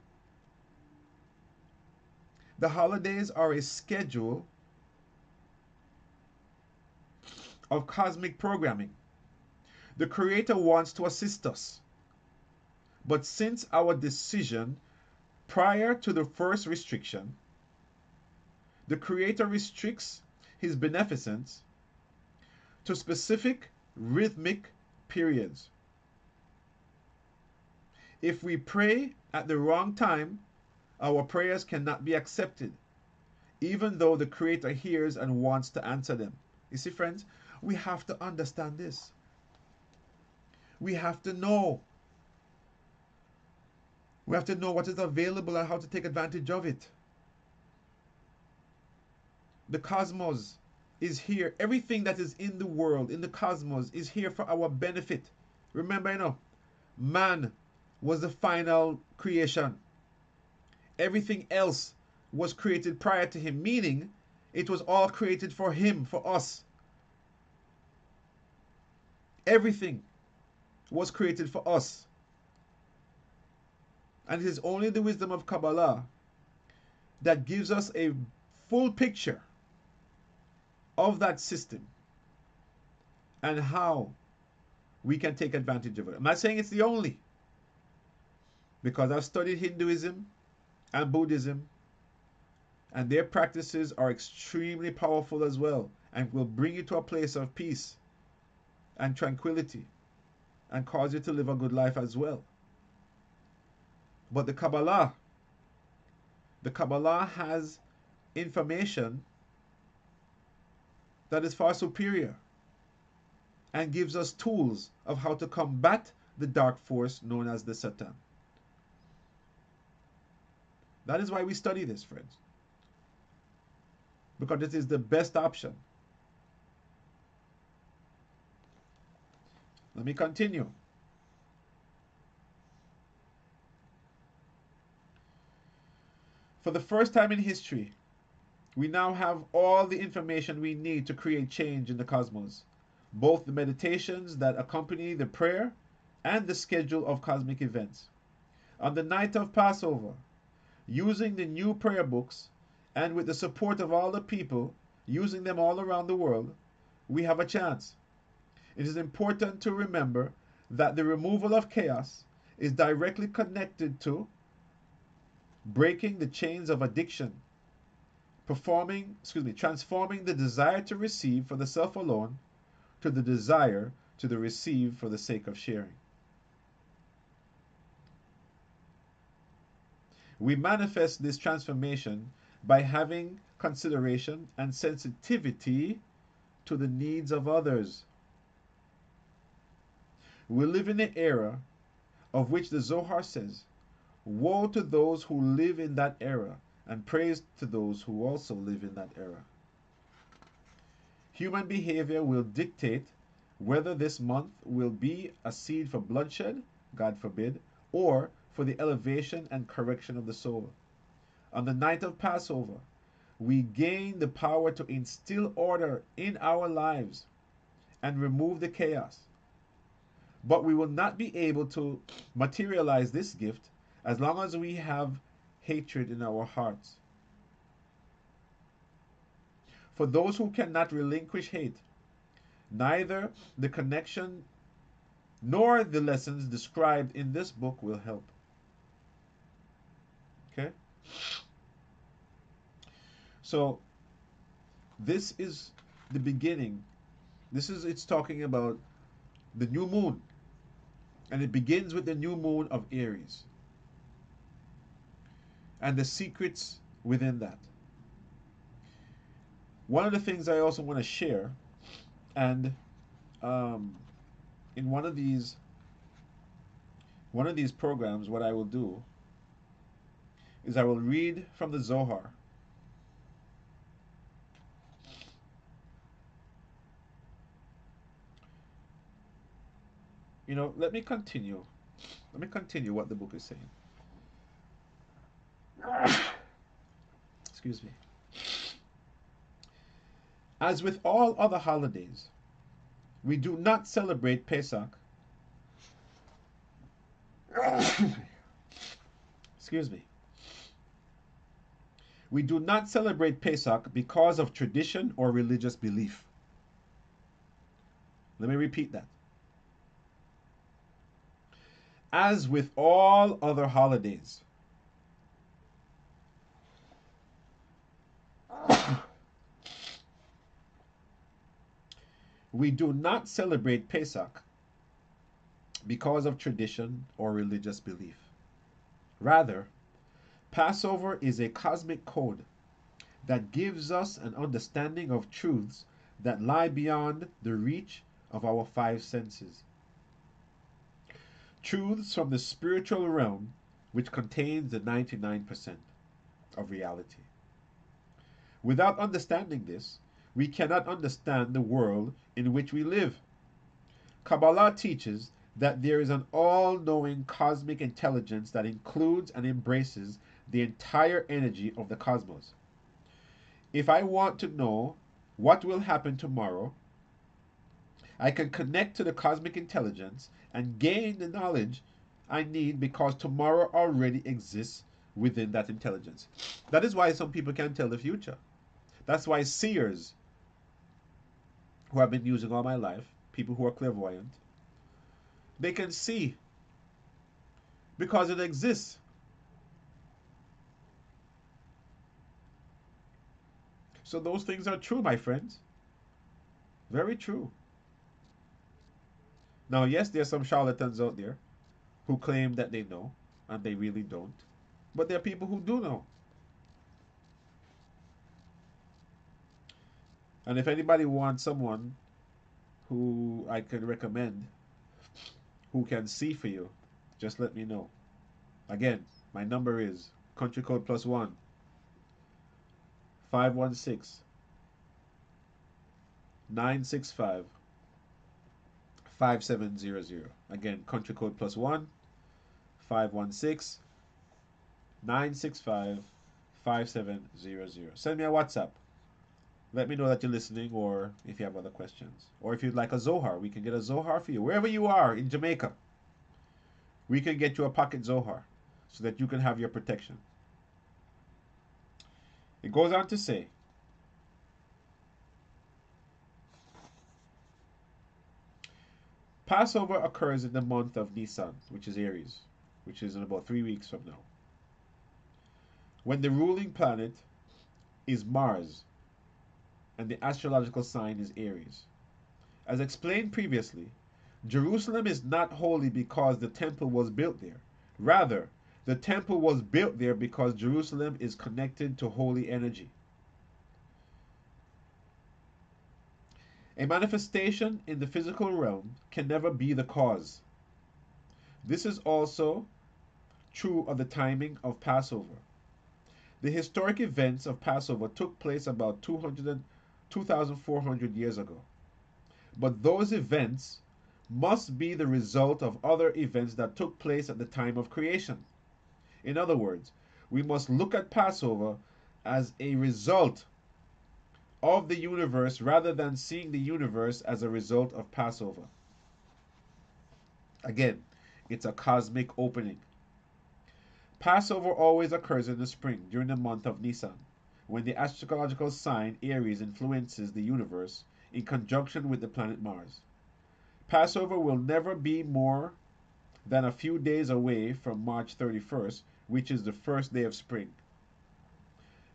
The holidays are a schedule of cosmic programming. The Creator wants to assist us. But since our decision prior to the first restriction, the Creator restricts His beneficence to specific rhythmic periods. If we pray at the wrong time, our prayers cannot be accepted, even though the Creator hears and wants to answer them. You see, friends, we have to understand this. We have to know. We have to know what is available and how to take advantage of it. The cosmos is here. Everything that is in the world, in the cosmos, is here for our benefit. Remember, man was the final creation. Everything else was created prior to him, meaning it was all created for him, for us. Everything was created for us. And it is only the wisdom of Kabbalah that gives us a full picture of that system and how we can take advantage of it. I'm not saying it's the only, because I've studied Hinduism and Buddhism, and their practices are extremely powerful as well, and will bring you to a place of peace and tranquility and cause you to live a good life as well. But the Kabbalah has information that is far superior and gives us tools of how to combat the dark force known as the Satan. That is why we study this, friends, because it is the best option. Let me continue. For the first time in history, we now have all the information we need to create change in the cosmos, both the meditations that accompany the prayer and the schedule of cosmic events. On the night of Passover, using the new prayer books and with the support of all the people, using them all around the world, we have a chance. It is important to remember that the removal of chaos is directly connected to breaking the chains of addiction, transforming the desire to receive for the self alone to the desire to the receive for the sake of sharing. We manifest this transformation by having consideration and sensitivity to the needs of others. We live in an era of which the Zohar says, "Woe to those who live in that era, and praise to those who also live in that era." Human behavior will dictate whether this month will be a seed for bloodshed, God forbid, or for the elevation and correction of the soul. On the night of Passover, we gain the power to instill order in our lives and remove the chaos. But we will not be able to materialize this gift as long as we have hatred in our hearts. For those who cannot relinquish hate, neither the connection nor the lessons described in this book will help. Okay? So, this is the beginning. It's talking about the new moon. And it begins with the new moon of Aries and the secrets within that. One of the things I also want to share, and in one of these programs, what I will do is I will read from the Zohar. Let me continue what the book is saying. Excuse me. As with all other holidays, we do not celebrate Pesach. Excuse me. We do not celebrate Pesach because of tradition or religious belief. Let me repeat that. As with all other holidays, we do not celebrate Pesach because of tradition or religious belief. Rather, Passover is a cosmic code that gives us an understanding of truths that lie beyond the reach of our five senses. Truths from the spiritual realm, which contains the 99% of reality. Without understanding this, we cannot understand the world in which we live. Kabbalah teaches that there is an all-knowing cosmic intelligence that includes and embraces the entire energy of the cosmos. If I want to know what will happen tomorrow, I can connect to the cosmic intelligence and gain the knowledge I need because tomorrow already exists within that intelligence. That is why some people can tell the future. That's why seers, who I've been using all my life, people who are clairvoyant, they can see because it exists. So those things are true, my friends. Very true. Now, yes, there's some charlatans out there who claim that they know, and they really don't. But there are people who do know. And if anybody wants someone who I could recommend who can see for you, just let me know. Again, my number is country code +1 516 965 5700. Again, country code +1 516 965 5700. Send me a WhatsApp. Let me know that you're listening, or if you have other questions. Or if you'd like a Zohar, we can get a Zohar for you. Wherever you are in Jamaica, we can get you a pocket Zohar so that you can have your protection. It goes on to say, Passover occurs in the month of Nisan, which is Aries, which is in about 3 weeks from now, when the ruling planet is Mars and the astrological sign is Aries. As explained previously, Jerusalem is not holy because the temple was built there. Rather, the temple was built there because Jerusalem is connected to holy energy. A manifestation in the physical realm can never be the cause. This is also true of the timing of Passover. The historic events of Passover took place about 2,400 years ago. But those events must be the result of other events that took place at the time of creation. In other words, we must look at Passover as a result of the universe rather than seeing the universe as a result of Passover. Again, it's a cosmic opening. Passover always occurs in the spring during the month of Nisan, when the astrological sign Aries influences the universe in conjunction with the planet Mars. Passover will never be more than a few days away from March 31st, which is the first day of spring.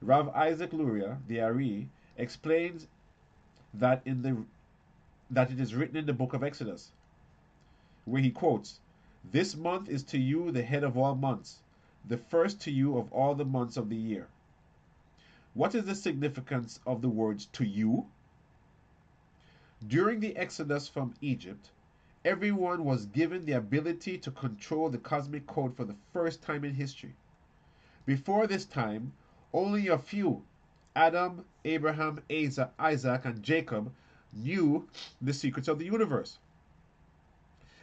Rav Isaac Luria, the Ari, explains that it is written in the book of Exodus, where he quotes, "This month is to you the head of all months, the first to you of all the months of the year." What is the significance of the words "to you"? During the Exodus from Egypt, everyone was given the ability to control the cosmic code for the first time in history. Before this time, only a few, Adam, Abraham, Isaac, and Jacob, knew the secrets of the universe.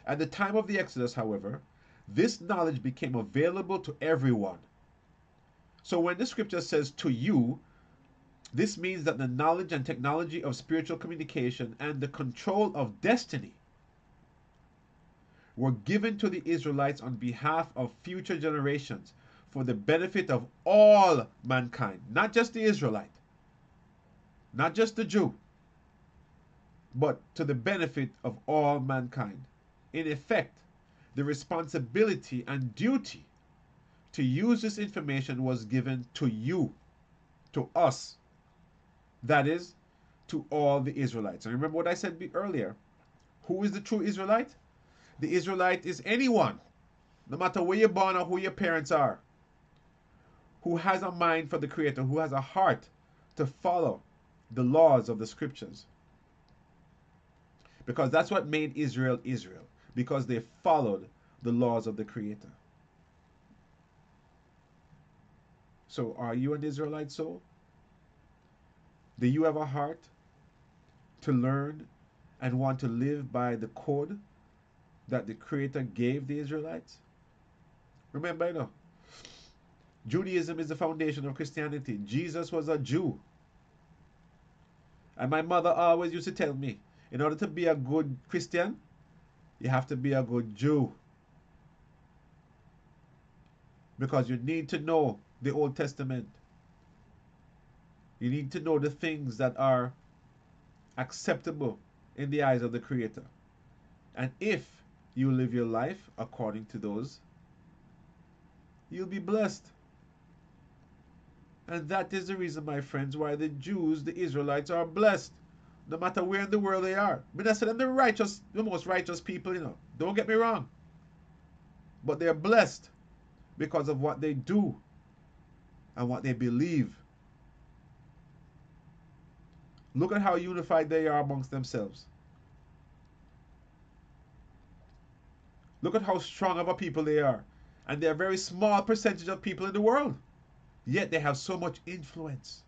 At the time of the Exodus, however, this knowledge became available to everyone. So when the scripture says "to you," this means that the knowledge and technology of spiritual communication and the control of destiny were given to the Israelites on behalf of future generations for the benefit of all mankind, not just the Israelite, not just the Jew, but to the benefit of all mankind. In effect, the responsibility and duty to use this information was given to you, to us, that is, to all the Israelites. And remember what I said earlier. Who is the true Israelite? The Israelite is anyone, no matter where you're born or who your parents are, who has a mind for the Creator, who has a heart to follow the laws of the scriptures. Because that's what made Israel Israel, because they followed the laws of the Creator. So are you an Israelite soul? Do you have a heart to learn and want to live by the code that the Creator gave the Israelites? Remember, Judaism is the foundation of Christianity. Jesus was a Jew. And my mother always used to tell me, in order to be a good Christian, you have to be a good Jew. Because you need to know the Old Testament. You need to know the things that are acceptable in the eyes of the Creator. And if you live your life according to those, you'll be blessed. And that is the reason, my friends, why the Jews, the Israelites, are blessed. No matter where in the world they are. But I said they're righteous, the most righteous people, you know. Don't get me wrong. But they're blessed because of what they do and what they believe. Look at how unified they are amongst themselves. Look at how strong of a people they are. And they're a very small percentage of people in the world. Yet they have so much influence.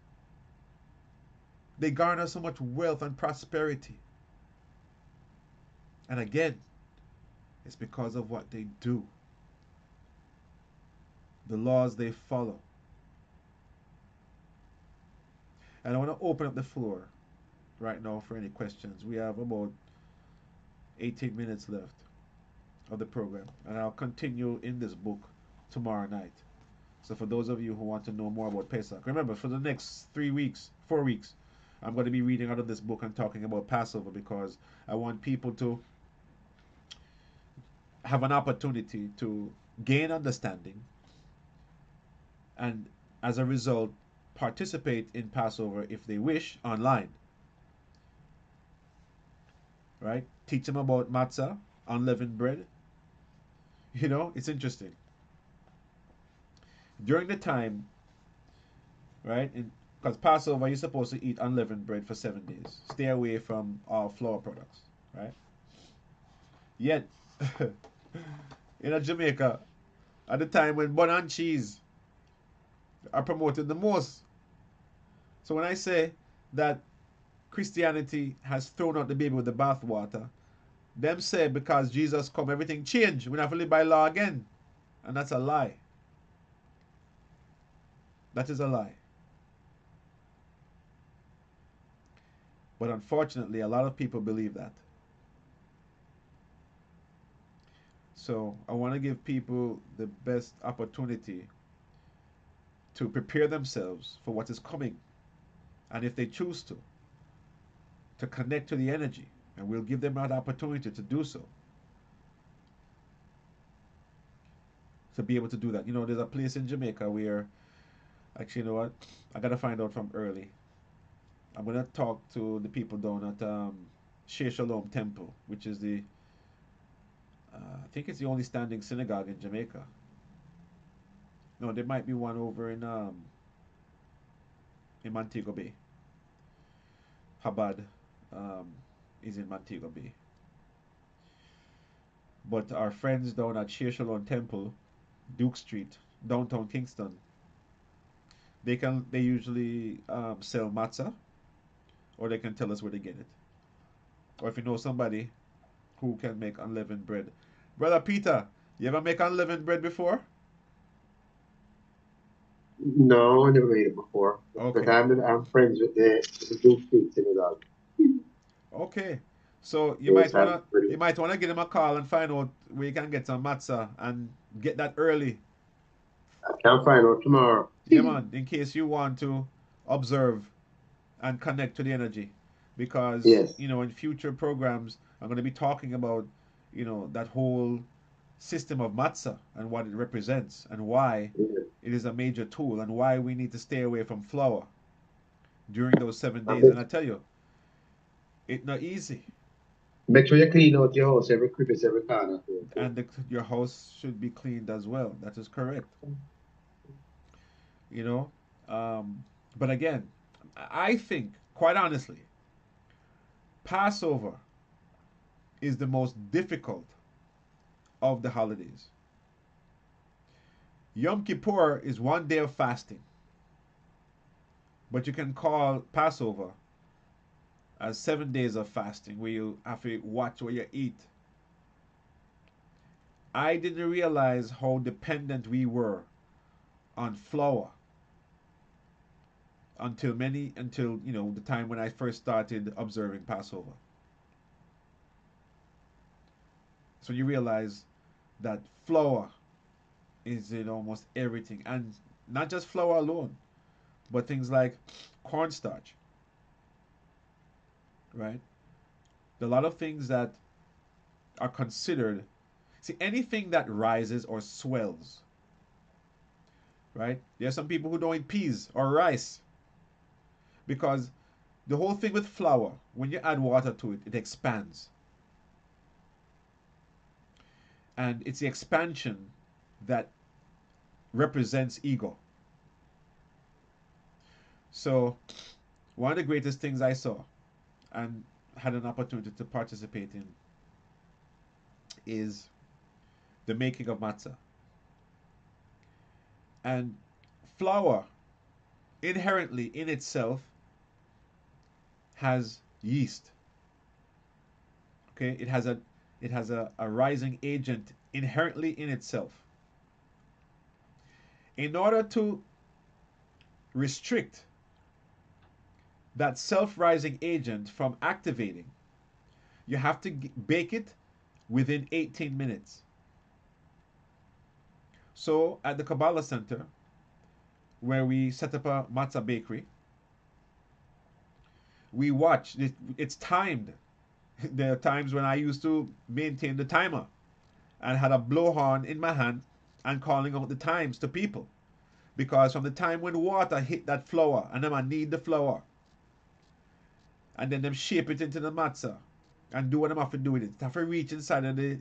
They garner so much wealth and prosperity. And again, it's because of what they do. The laws they follow. And I want to open up the floor right now for any questions. We have about 18 minutes left of the program. And I'll continue in this book tomorrow night. So for those of you who want to know more about Pesach, remember for the next 4 weeks, I'm going to be reading out of this book and talking about Passover because I want people to have an opportunity to gain understanding and as a result participate in Passover if they wish online. Right? Teach them about matzah, unleavened bread. You know, it's interesting. During the time, right, because Passover you're supposed to eat unleavened bread for 7 days. Stay away from all flour products, right? Yet, in Jamaica, at the time when bun and cheese are promoted the most. So when I say that Christianity has thrown out the baby with the bathwater, them say because Jesus come, everything changed. We don't have to live by law again. And that's a lie. That is a lie. But unfortunately, a lot of people believe that. So I want to give people the best opportunity to prepare themselves for what is coming. And if they choose to connect to the energy, and we'll give them that opportunity to do so. To be able to do that. You know, there's a place in Jamaica where, actually, you know what? I got to find out from early. I'm going to talk to the people down at Shea Shalom Temple, which is the, I think it's the only standing synagogue in Jamaica. No, there might be one over in Montego Bay. Chabad is in Montego Bay. But our friends down at Shea Shalom Temple, Duke Street, downtown Kingston, they usually sell matzah, or they can tell us where they get it. Or if you know somebody who can make unleavened bread. Brother Peter, you ever make unleavened bread before? No, I never made it before. Okay. But I'm friends with the Duke Street synagogue. Okay. So you might wanna give them a call and find out where you can get some matzah and get that early. I can find out tomorrow. Yeah, man. In case you want to observe and connect to the energy, because yes, you know in future programs I'm going to be talking about that whole system of matzah and what it represents and why it is a major tool and why we need to stay away from flour during those 7 days. And I tell you, it's not easy. Make sure you clean out your house, every crevice, every corner. And your house should be cleaned as well. That is correct. But again, I think, quite honestly, Passover is the most difficult of the holidays. Yom Kippur is 1 day of fasting, but you can call Passover as 7 days of fasting where you have to watch what you eat. I didn't realize how dependent we were on flour until the time when I first started observing Passover. So you realize that flour is in almost everything, and not just flour alone, but things like cornstarch, right? There are a lot of things that are considered. See, anything that rises or swells, right? There are some people who don't eat peas or rice because the whole thing with flour, when you add water to it, it expands. And it's the expansion that represents ego. So, one of the greatest things I saw and had an opportunity to participate in is the making of matzah. And flour, inherently in itself, has yeast. Okay, it has a rising agent inherently in itself. In order to restrict that self-rising agent from activating, you have to bake it within 18 minutes. So at the Kabbalah Center, where we set up a matzah bakery, we watch. It's timed. There are times when I used to maintain the timer and had a blowhorn in my hand and calling out the times to people. Because from the time when water hit that flour, and then I knead the flour, and then them shape it into the matzah and do what them have to do with it. They have to reach inside of the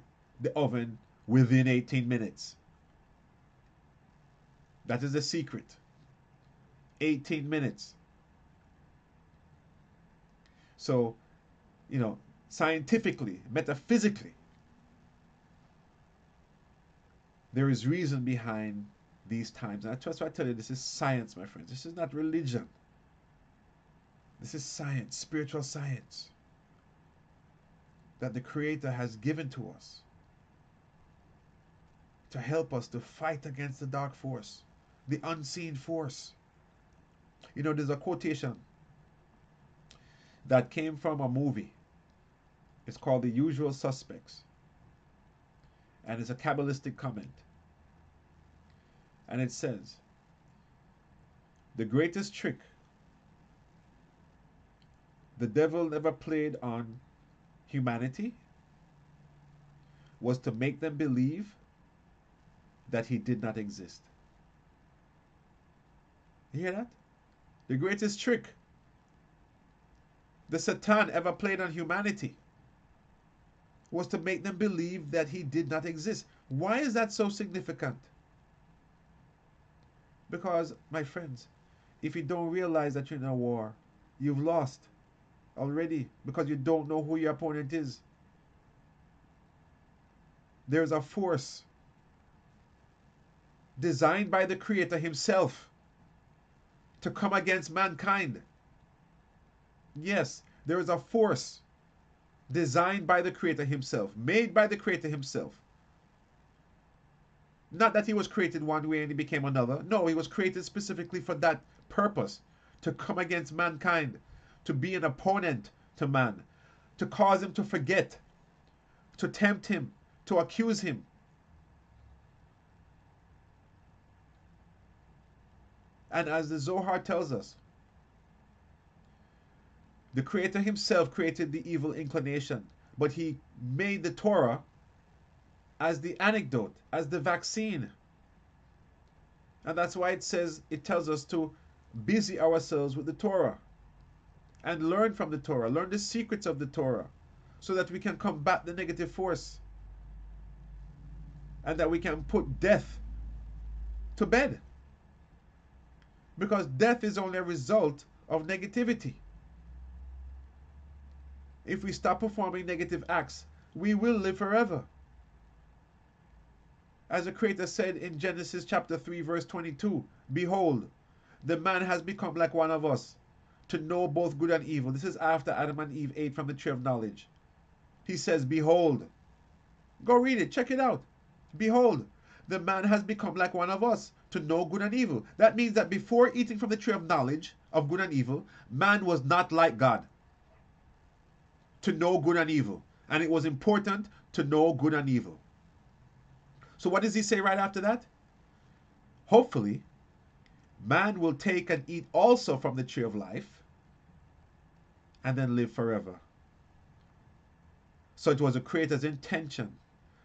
oven within 18 minutes. That is the secret. 18 minutes. So, scientifically, metaphysically, there is reason behind these times. And that's why I tell you, this is science, my friends. This is not religion. This is science, spiritual science, that the Creator has given to us to help us to fight against the dark force, the unseen force. There's a quotation that came from a movie. It's called The Usual Suspects. And it's a Kabbalistic comment. And it says, the greatest trick the devil ever played on humanity was to make them believe that he did not exist. You hear that? The greatest trick the Satan ever played on humanity was to make them believe that he did not exist. Why is that so significant? Because, my friends, if you don't realize that you're in a war, you've lost already, because you don't know who your opponent is. There's a force designed by the Creator himself to come against mankind. Yes, there is a force designed by the Creator himself, made by the Creator himself. Not that he was created one way and he became another. No, he was created specifically for that purpose, to come against mankind, to be an opponent to man, to cause him to forget, to tempt him, to accuse him. And as the Zohar tells us, the Creator himself created the evil inclination, but he made the Torah as the antidote, as the vaccine. And that's why it tells us to busy ourselves with the Torah and learn from the Torah, learn the secrets of the Torah, so that we can combat the negative force and that we can put death to bed. Because death is only a result of negativity. If we stop performing negative acts, we will live forever. As the Creator said in Genesis chapter 3 verse 22, behold, the man has become like one of us, to know both good and evil. This is after Adam and Eve ate from the tree of knowledge. He says, behold. Go read it, check it out. Behold, the man has become like one of us, to know good and evil. That means that before eating from the tree of knowledge of good and evil, man was not like God, to know good and evil. And it was important to know good and evil. So what does he say right after that? Hopefully, man will take and eat also from the tree of life and then live forever. So it was the Creator's intention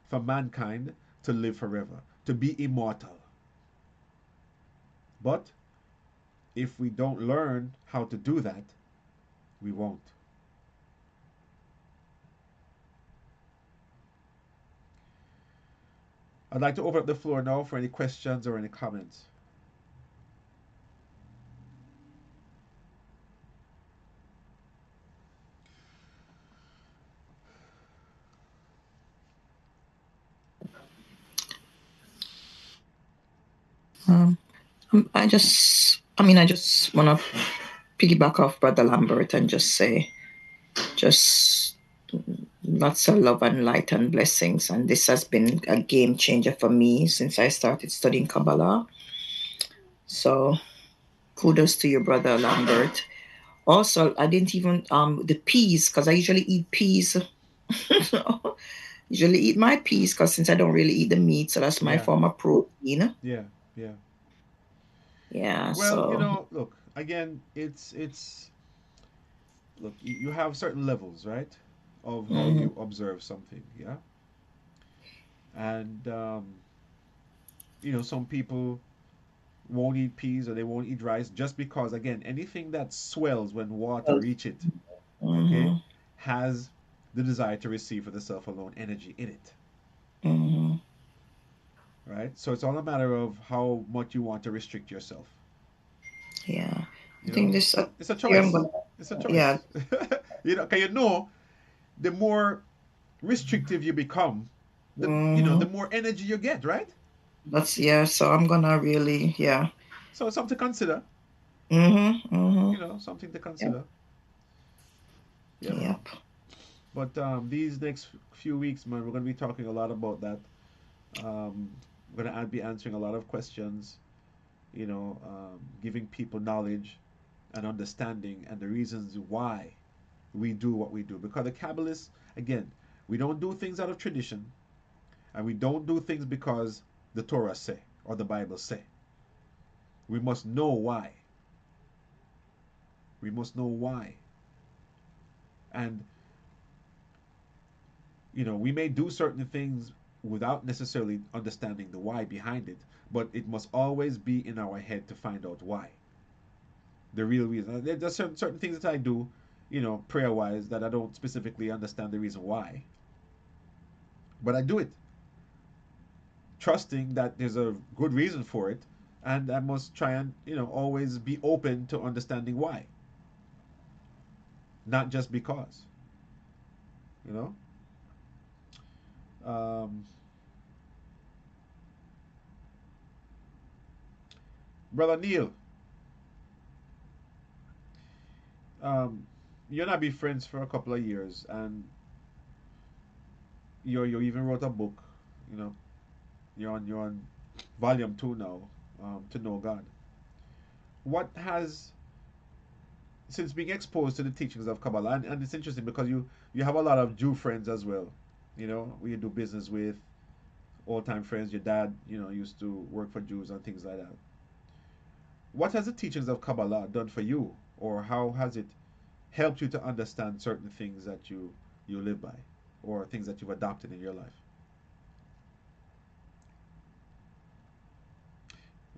for mankind to live forever, to be immortal. But if we don't learn how to do that, we won't. I'd like to open up the floor now for any questions or any comments. Um, I just want to piggyback off Brother Lambert and just say, just lots of love and light and blessings. And this has been a game changer for me since I started studying Kabbalah. So kudos to your Brother Lambert. Also, I didn't even, the peas, because I usually eat peas. Usually eat my peas, because since I don't really eat the meat, so that's my form of protein. Yeah, yeah. Yeah, Well, you so. know, look, again, it's look, you have certain levels, right, of how you observe something, yeah? And you know, some people won't eat peas or they won't eat rice just because, again, anything that swells when water reach it, okay, has the desire to receive for the self alone energy in it. Right? So it's all a matter of how much you want to restrict yourself. Yeah. You I think know? this It's a choice. It's a choice. Yeah. You know, 'cause you know, the more restrictive you become, the you know, the more energy you get, right? So I'm gonna really, yeah. So it's something to consider. Mm-hmm. You know, something to consider. Yeah, man. Yep. But these next few weeks, man, we're gonna be talking a lot about that. We're gonna be answering a lot of questions. You know, giving people knowledge and understanding and the reasons why we do what we do. Because the Kabbalists, again, we don't do things out of tradition, and we don't do things because the Torah say or the Bible say. We must know why. We must know why. And you know, we may do certain things without necessarily understanding the why behind it, but it must always be in our head to find out why. The real reason. There's certain things that I do, you know, prayer wise, that I don't specifically understand the reason why. But I do it, trusting that there's a good reason for it, and I must try and, you know, always be open to understanding why. Not just because. You know? Brother Neil, um, you and I be friends for a couple of years, and you even wrote a book. You know, you're on volume 2 now, to know God. What has, since being exposed to the teachings of Kabbalah, and it's interesting because you have a lot of Jew friends as well. You know, who you do business with, all time friends. Your dad, you know, used to work for Jews and things like that. What has the teachings of Kabbalah done for you, or how has it helped you to understand certain things that you live by, or things that you've adopted in your life?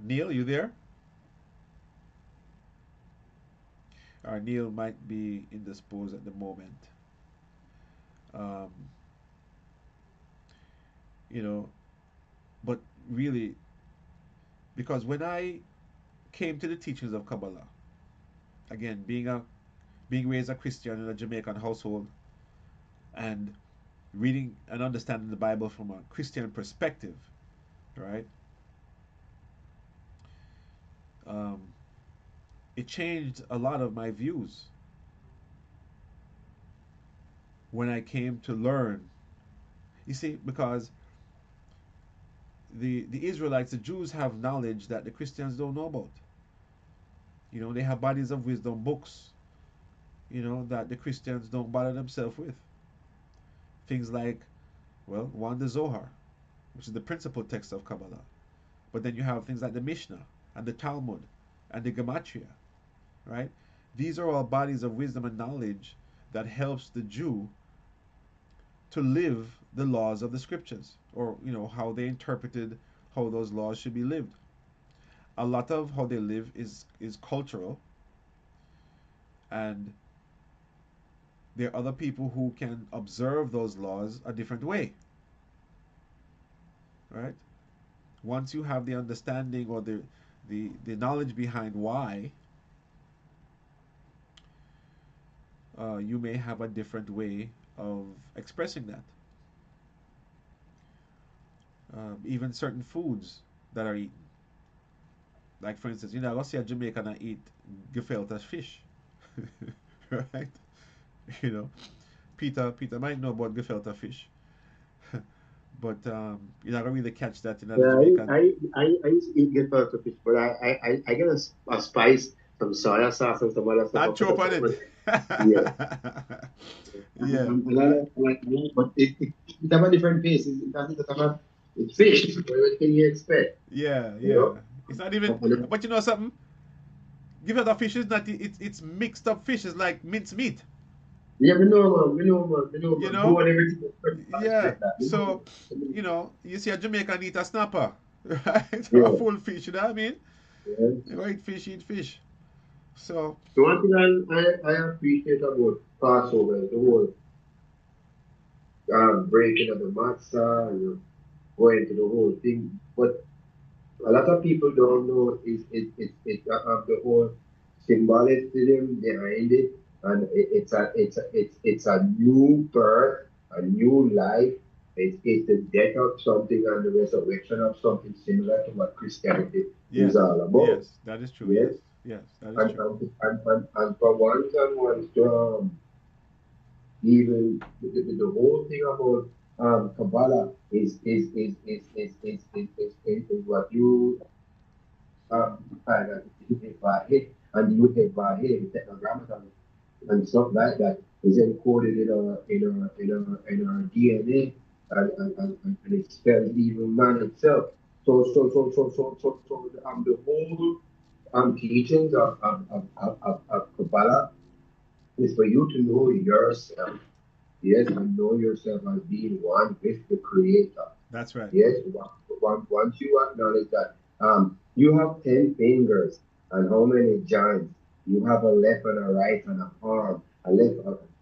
Neil, you there? Neil might be indisposed at the moment. Um, you know, but really, because when I came to the teachings of Kabbalah, again, being raised a Christian in a Jamaican household, and reading and understanding the Bible from a Christian perspective, right? Um, it changed a lot of my views when I came to learn. You see, because the Israelites, the Jews, have knowledge that the Christians don't know about. You know, they have bodies of wisdom, books, you know, that the Christians don't bother themselves with. Things like, well, one, the Zohar, which is the principal text of Kabbalah. But then you have things like the Mishnah and the Talmud and the Gematria, right? These are all bodies of wisdom and knowledge that helps the Jew to live the laws of the scriptures, or you know, how they interpreted how those laws should be lived. A lot of how they live is cultural, and there are other people who can observe those laws a different way, right? Once you have the understanding or the knowledge behind why, you may have a different way of expressing that. Even certain foods that are eaten. Like, for instance, you know, I see a Jamaican and eat gefilte fish, right? You know, Peter might know about gefilte fish, but you're not gonna really catch that in a Yeah, Jamaican. I used to eat gefilte fish, but I get a spice, some soya sauce and some other stuff. And chop on it. Yeah. Yeah. And I like, but it have a different taste. It's fish, everything you expect. Yeah, You yeah. know? It's not even. But you know something? Gefilte fish is not. It's mixed up fish. It's like minced meat. Yeah, we know, man. You know? Bone, everything. Yeah. So, you know, you see a Jamaican eat a snapper, right? Yeah. A full fish. You know what I mean? Yeah. You eat fish. So. The one thing I appreciate about Passover is the whole breaking of the matzah and going to the whole thing. But a lot of people don't know is the whole symbolism behind it, and it's a new birth, a new life. It's the death of something and the resurrection of something similar to what Christianity Yes. is all about. Yes, that is true. Yes. Yes, that is true. And for once and once to even the whole thing about Kabbalah is what you find out and you the tetragrammaton and stuff like that is encoded in our DNA and it spells even man itself. So the whole teachings of Kabbalah is for you to know yourself. Yes, and know yourself as being one with the Creator. That's right. Yes, once you acknowledge that you have 10 fingers and how many joints, you have a left and a right and a arm, a left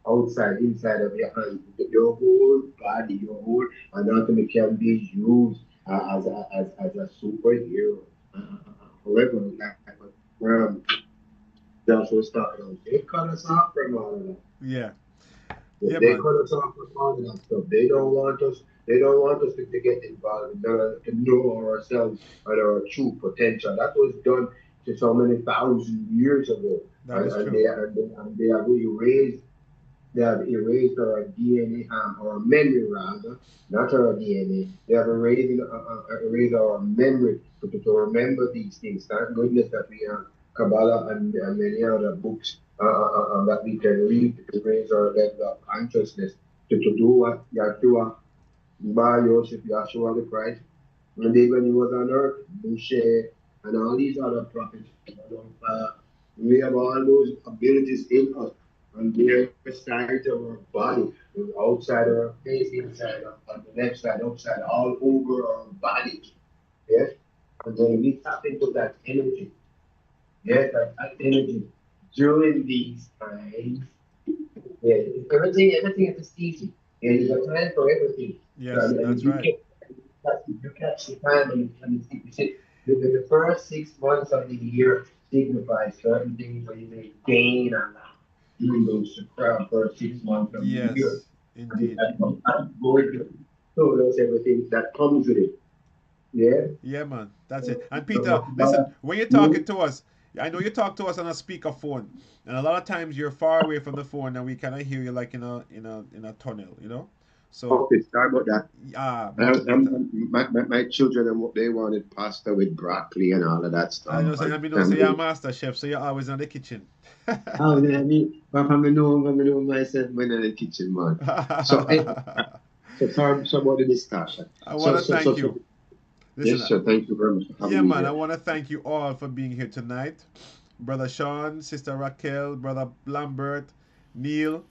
outside, inside of your hand, your whole body, your whole anatomy can be used as a superhero. However, like that's what's starting on. They cut us off from all of that. Yeah. Yeah, They man. cut us off from all of that stuff. They don't want us. They don't want us to get involved, to know ourselves and our true potential. That was done to so many thousand years ago. That is true. They have erased. They have erased our DNA, our memory rather, not our DNA. They have erased our memory to remember these things. Thank goodness that we have Kabbalah and many other books that we can read to raise our level of consciousness to do what Yahshua, Bar Yosef, Yahshua the Christ, and then when he was on earth, Moshe, and all these other prophets, we have all those abilities in us on the side of our body, outside of our face, inside, on the left side, upside, all over our body. Yes? And then we tap into that energy. Yes, that energy during these times. Yeah, everything is easy. And there's a time for everything. Yes, that's right. You catch the time and you see, the first 6 months of the year signifies certain things where you may gain or not during those first 6 months of the year. Yes, indeed. So that's everything that comes with it. Yeah? Yeah, man. That's it. And Peter, listen, when you're talking to us, I know you talk to us on a speakerphone, and a lot of times you're far away from the phone, and we cannot hear you like in a tunnel, you know. So, Okay, sorry about that. My but children and what they wanted pasta with broccoli and all of that I stuff. know, say, I mean, don't say you're a master chef, so you're always in the kitchen. Oh, yeah, I mean, but I know myself when in the kitchen, man. So, so sorry about the discussion. I want to thank you. Listen, Yes, sir. Thank you very much for having yeah, me man, I here. want to thank you all for being here tonight. Brother Sean, Sister Raquel, Brother Lambert, Neil.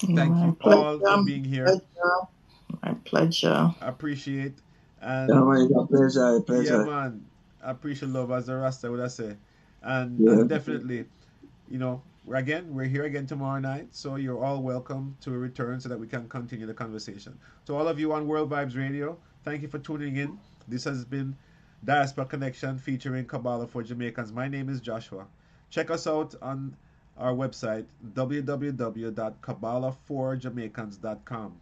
Thank you all for being here. My pleasure. I appreciate. And Yeah, man, it's a pleasure, a yeah, pleasure. man, I appreciate love as the Rasta would I say. And Yeah. definitely, you know, we're here again tomorrow night. So you're all welcome to return so that we can continue the conversation. To all of you on World Vibes Radio, thank you for tuning in. This has been Diaspora Connection featuring Kabbalah for Jamaicans. My name is Joshua. Check us out on our website www.kabbalahforjamaicans.com,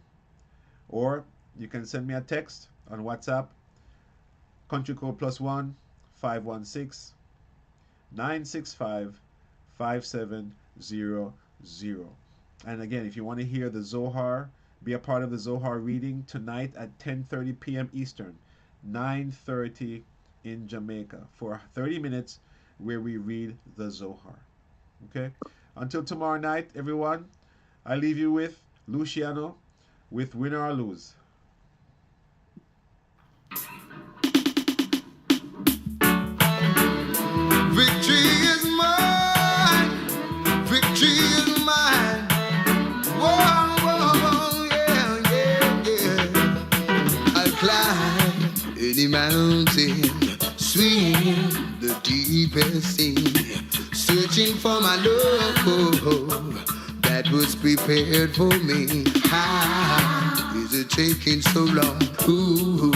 or you can send me a text on WhatsApp, country code +1 516 965 5700. And again, if you want to hear the Zohar, be a part of the Zohar reading tonight at 10:30 p.m. Eastern, 9:30 in Jamaica, for 30 minutes where we read the Zohar. Okay? Until tomorrow night, everyone, I leave you with Luciano with Win or Lose. Victory is mine. Victory is mine. Whoa, whoa, whoa, yeah, yeah, yeah. I'll climb any mountain, swim the deepest sea, searching for my love that was prepared for me. How is it taking so long? Ooh,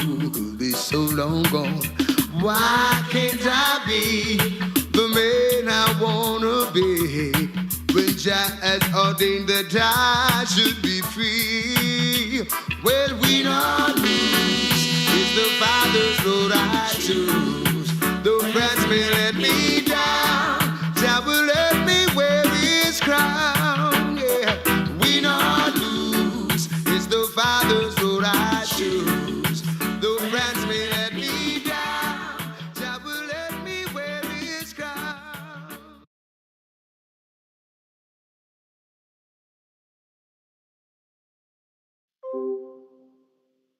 be so long gone. Why can't I be the man I wanna be when Jah has ordained that I should be free? Well, we not lose. It's the Father's road I choose. Though friends may let me down, Jah will let me wear His crown. Yeah, we not lose. It's the Father's road I choose.